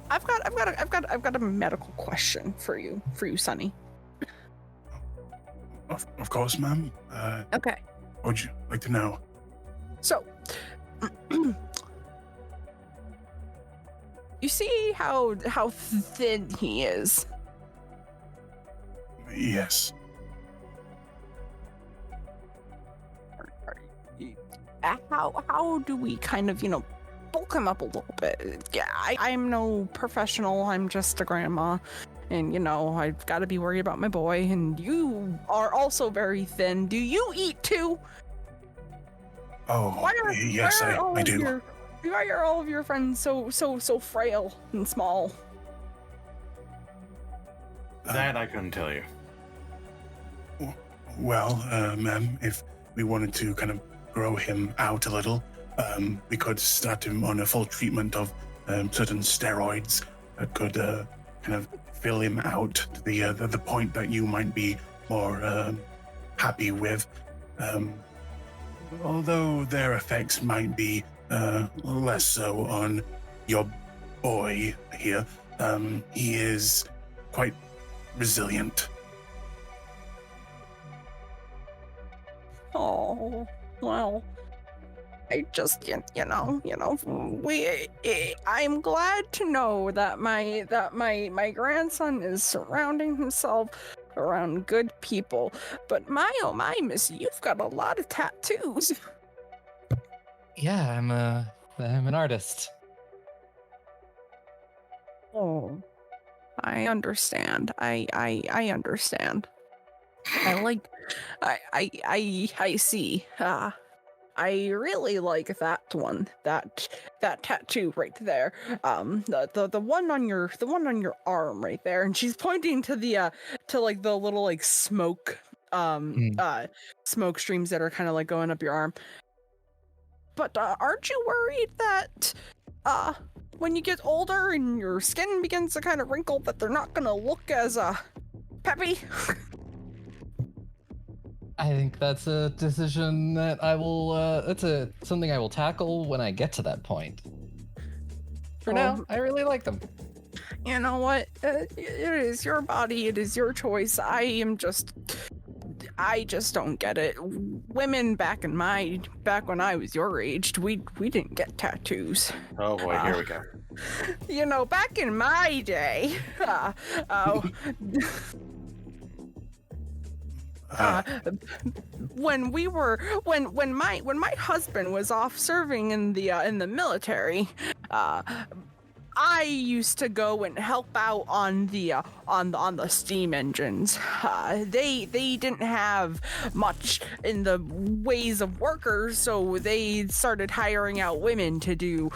I've got a medical question for you, Sonny. Of course, ma'am. Okay. What would you like to know? So, you see how thin he is? Yes. how do we kind of, bulk him up a little bit? Yeah, I'm no professional. I'm just a grandma. And, I've got to be worried about my boy. And you are also very thin. Do you eat too? Oh, yes, I do. Why are all of your friends so frail and small? That I couldn't tell you. Well, ma'am, if we wanted to kind of grow him out a little, we could start him on a full treatment of certain steroids that could kind of fill him out to the point that you might be more happy with. Although their effects might be less so on your boy here, he is quite resilient. Oh, well, I just, I'm glad to know that my grandson is surrounding himself around good people. But my, oh my, miss, you've got a lot of tattoos. Yeah, I'm an artist. Oh, I understand. I understand. I see. I really like that one. That tattoo right there. The one on your arm right there. And she's pointing to the the little like smoke smoke streams that are kind of like going up your arm. But aren't you worried that when you get older and your skin begins to kind of wrinkle that they're not gonna look as peppy? I think that's a decision that I will. Something I will tackle when I get to that point. For now, I really like them. You know what? It is your body. It is your choice. I just don't get it. Women back when I was your age, we didn't get tattoos. Oh boy, here we go. Back in my day, when my husband was off serving in the military, I used to go and help out on the steam engines. They didn't have much in the ways of workers, so they started hiring out women to do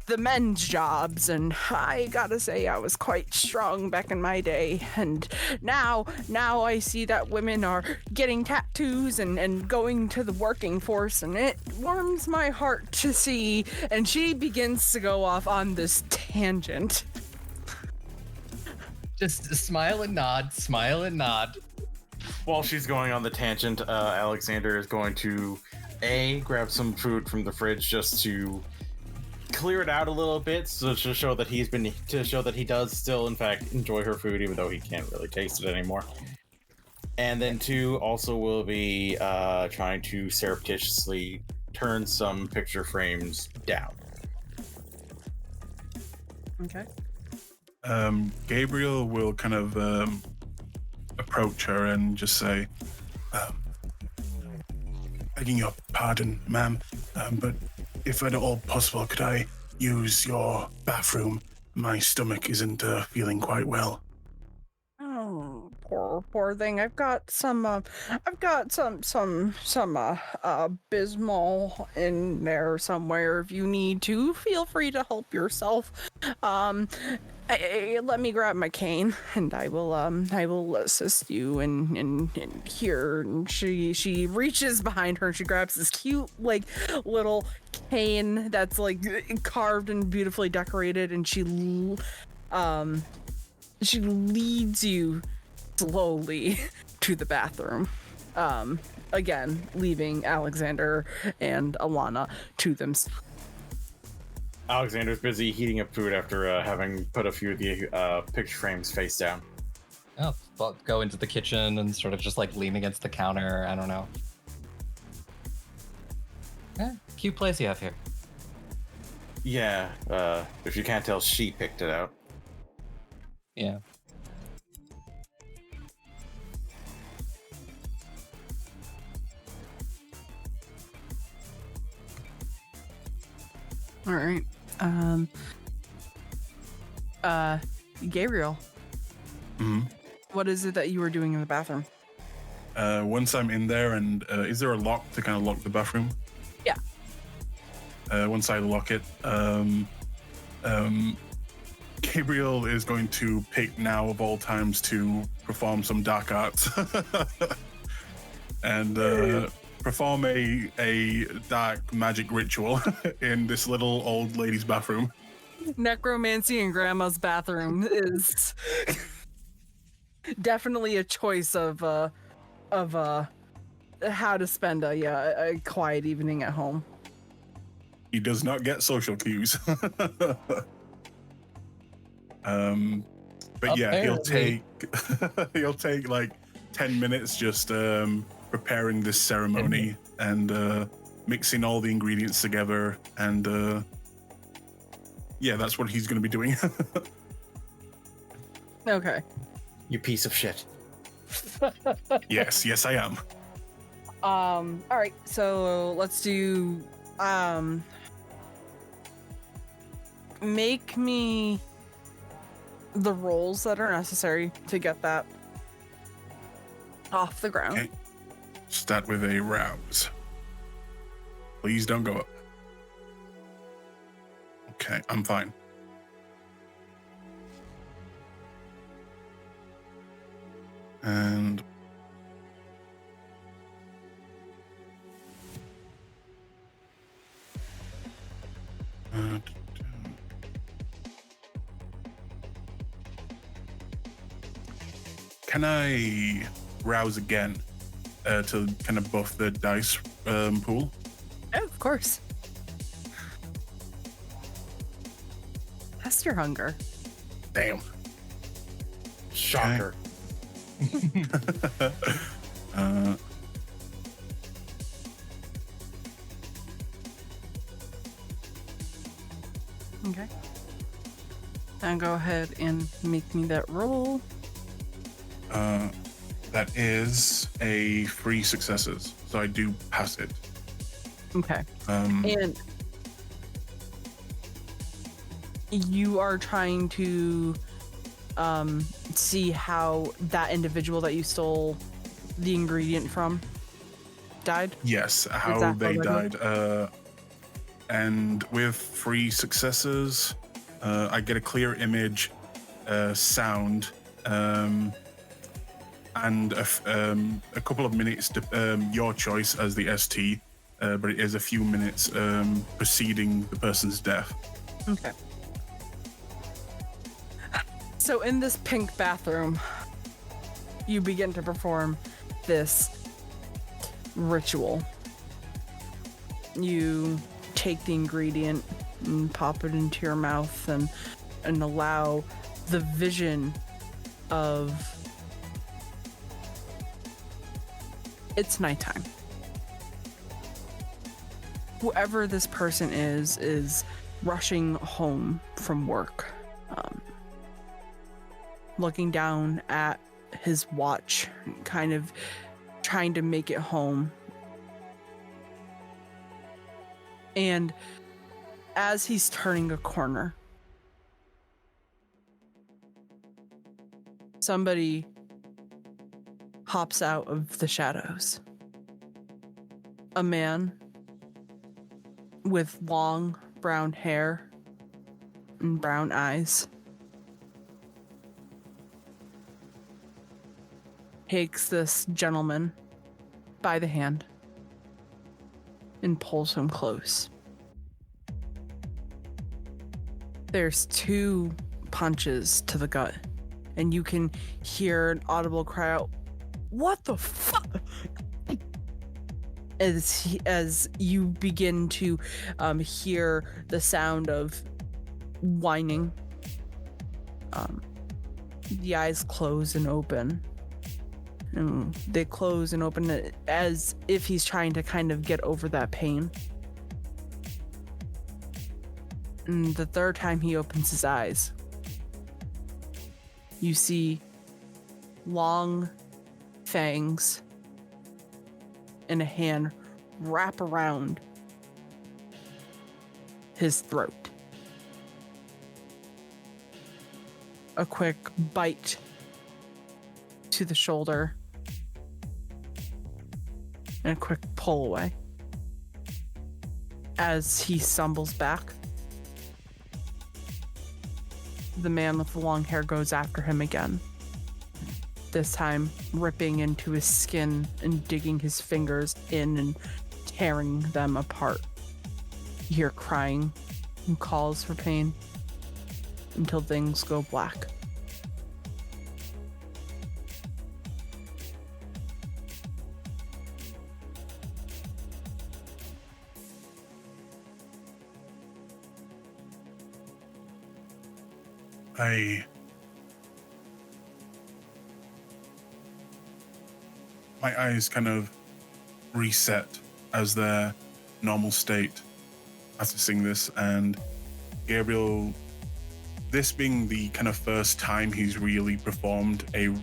the men's jobs, and I gotta say I was quite strong back in my day. And now I see that women are getting tattoos and going to the working force, and it warms my heart to see. And she begins to go off on this tangent. Just smile and nod, smile and nod. While she's going on the tangent, Alexander is going to grab some food from the fridge just to clear it out a little bit, so to show that he does still in fact enjoy her food, even though he can't really taste it anymore. And then two, also will be trying to surreptitiously turn some picture frames down. Okay. Gabriel will kind of approach her and just say, begging your pardon, ma'am, but if at all possible, could I use your bathroom? My stomach isn't feeling quite well. Oh, poor thing. I've got some Bismol in there somewhere. If you need to, feel free to help yourself. Let me grab my cane, and I will assist you in here. And she reaches behind her and she grabs this cute like little cane that's like carved and beautifully decorated, and she leads you slowly to the bathroom. Again, leaving Alexander and Alannah to themselves. Alexander's busy heating up food after having put a few of the picture frames face down. Oh, well, go into the kitchen and sort of just like lean against the counter. I don't know. Cute place you have here. Yeah, if you can't tell, she picked it out. Yeah. All right. Gabriel, Mhm. what is it that you were doing in the bathroom? Once I'm in there, and is there a lock to kind of lock the bathroom? Yeah. Once I lock it, Gabriel is going to pick now of all times to perform some dark arts and perform a dark magic ritual in this little old lady's bathroom. Necromancy in Grandma's bathroom is definitely a choice of how to spend a quiet evening at home. He does not get social cues. But yeah, he'll Apparently. take like 10 minutes just preparing this ceremony and mixing all the ingredients together, and yeah, that's what he's going to be doing. Okay. You piece of shit. Yes, I am. All right. So let's do make me the rolls that are necessary to get that off the ground. Okay. Start with a rouse. Please don't go up. Okay, I'm fine. And can I rouse again to kind of buff the dice pool? Oh, of course. Test your hunger. Damn. Shocker. Okay. Now go ahead and make me that roll. That is a 3 successes, so I do pass it. Okay. Um, And you are trying to see how that individual that you stole the ingredient from died? yes, how that they already? died. And with 3 successes, I get a clear image, sound, and a couple of minutes, your choice as the ST, but it is a few minutes preceding the person's death. Okay. So in this pink bathroom, you begin to perform this ritual. You take the ingredient and pop it into your mouth and allow the vision of it's nighttime. Whoever this person is rushing home from work, looking down at his watch, kind of trying to make it home. And as he's turning a corner, somebody hops out of the shadows. A man with long brown hair and brown eyes takes this gentleman by the hand and pulls him close. There's 2 punches to the gut, and you can hear an audible cry out, "What the fuck?" As you begin to hear the sound of whining. The eyes close and open. And they close and open as if he's trying to kind of get over that pain. And the third time he opens his eyes, you see long fangs and a hand wrap around his throat. A quick bite to the shoulder, and a quick pull away. As he stumbles back, the man with the long hair goes after him again. This time, ripping into his skin and digging his fingers in and tearing them apart. You hear crying and calls for pain until things go black. My eyes kind of reset as their normal state as I sing this, and Gabriel, this being the kind of first time he's really performed a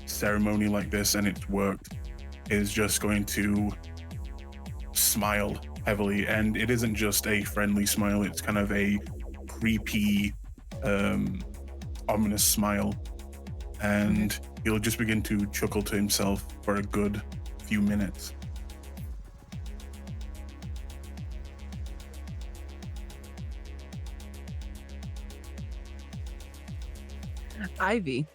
ceremony like this and it's worked, is just going to smile heavily. And it isn't just a friendly smile, it's kind of a creepy, ominous smile. And he'll just begin to chuckle to himself for a good few minutes. Ivy,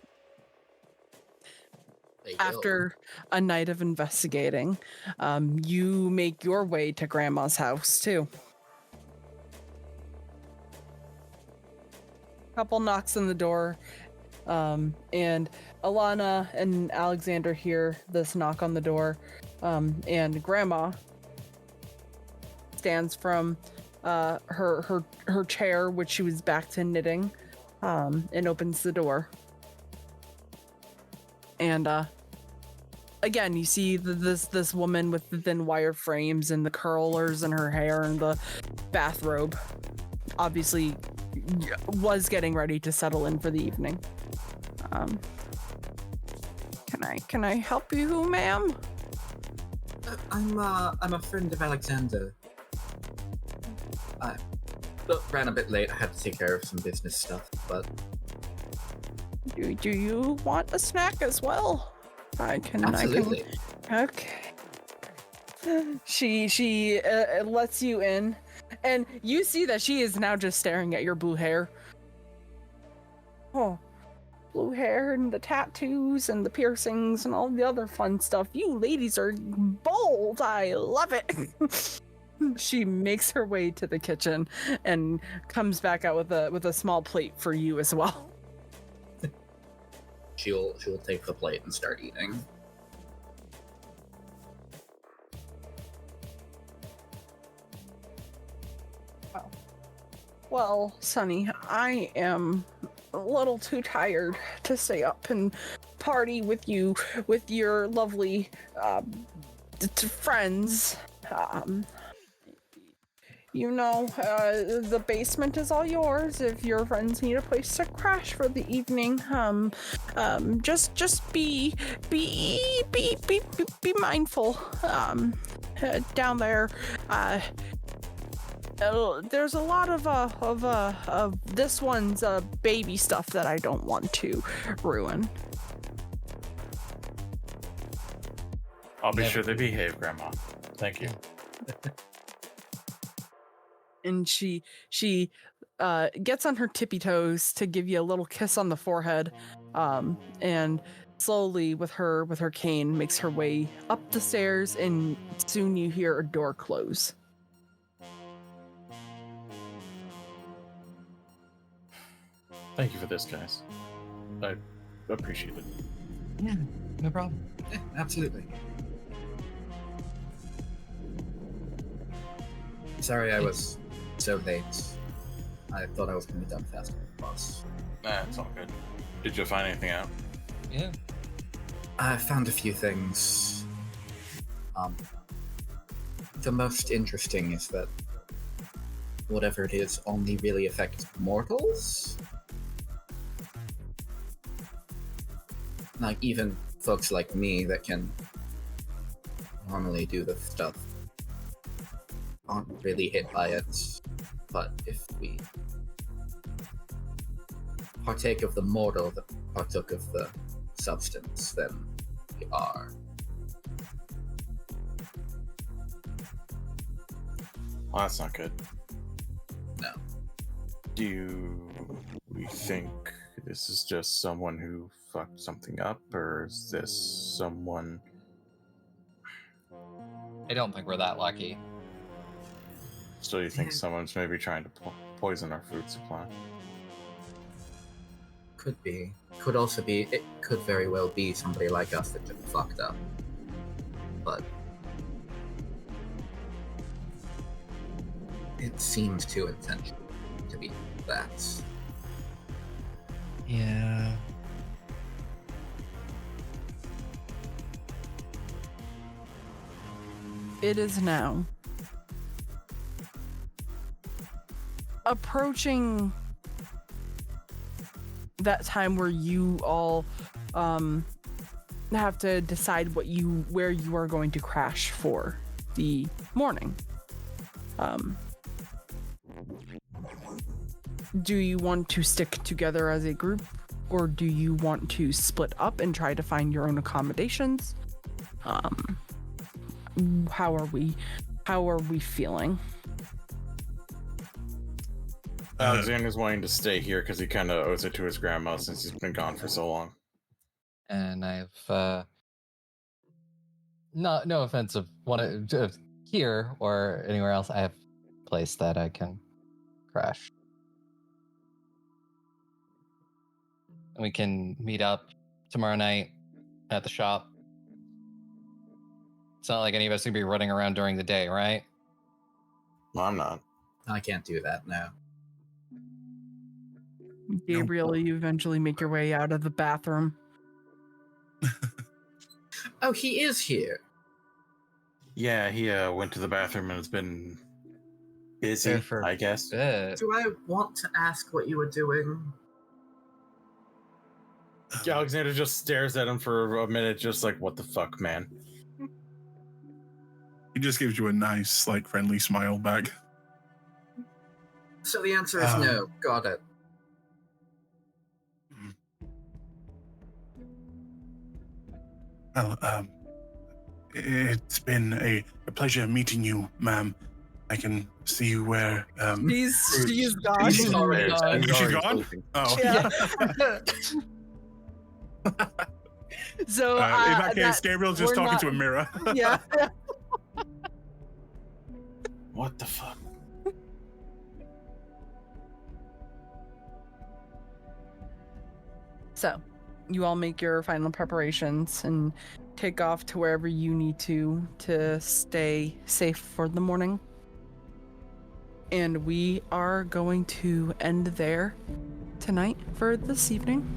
after a night of investigating, you make your way to Grandma's house too. Couple knocks on the door, and Alannah and Alexander hear this knock on the door, and Grandma stands from her chair, which she was back to knitting, and opens the door. And again, you see this woman with the thin wire frames and the curlers in her hair and the bathrobe, obviously was getting ready to settle in for the evening. Can I help you, ma'am? I'm a friend of Alexander. I ran a bit late. I had to take care of some business stuff, but do you want a snack as well? Absolutely. Okay. She lets you in, and you see that she is now just staring at your blue hair. Oh, blue hair and the tattoos and the piercings and all the other fun stuff. You ladies are bold. I love it. She makes her way to the kitchen and comes back out with a small plate for you as well. She'll take the plate and start eating. Well, Sonny, I am a little too tired to stay up and party with you, with your lovely friends. The basement is all yours if your friends need a place to crash for the evening. Just be mindful. Down there, there's a lot of this one's baby stuff that I don't want to ruin. I'll be sure they behave, Grandma. Thank you. And she gets on her tippy toes to give you a little kiss on the forehead, and slowly with her cane makes her way up the stairs, and soon you hear a door close. Thank you for this, guys. I appreciate it. Yeah, no problem. Yeah, absolutely. Sorry I was so late. I thought I was going to be done faster than the boss. Nah, it's all good. Did you find anything out? Yeah. I found a few things. The most interesting is that whatever it is only really affects mortals? Like, even folks like me that can normally do the stuff aren't really hit by it. But if we partake of the mortal that partook of the substance, then we are. Well, that's not good. No. Do we think this is just someone who fucked something up, or is this someone... I don't think we're that lucky. So you think someone's maybe trying to poison our food supply? Could be. Could also be. It could very well be somebody like us that just fucked up. But it seems too intentional to be that. Yeah. It is now approaching that time where you all have to decide where you are going to crash for the morning. Do you want to stick together as a group, or do you want to split up and try to find your own accommodations? How are we feeling? Alexander's wanting to stay here because he kind of owes it to his grandma since he's been gone for so long. And I've no offense of here or anywhere else, I have a place that I can crash. And we can meet up tomorrow night at the shop. It's not like any of us are gonna be running around during the day, right? Well, I'm not. I can't do that now. Gabriel, you eventually make your way out of the bathroom. Oh, he is here. Yeah, he went to the bathroom and has been busy, There for I guess. bit. Do I want to ask what you were doing? Alexander just stares at him for a minute, just like, what the fuck, man? He just gives you a nice, like, friendly smile back. So the answer is no. Got it. Well, it's been a pleasure meeting you, ma'am. I can see where. She's gone. She's already Oh, she's gone? sleeping. Oh. Yeah. So in that case, that- Gabriel's just we're talking not- to a mirror. Yeah. What the fuck? So, you all make your final preparations and take off to wherever you need to stay safe for the morning. And we are going to end there tonight for this evening.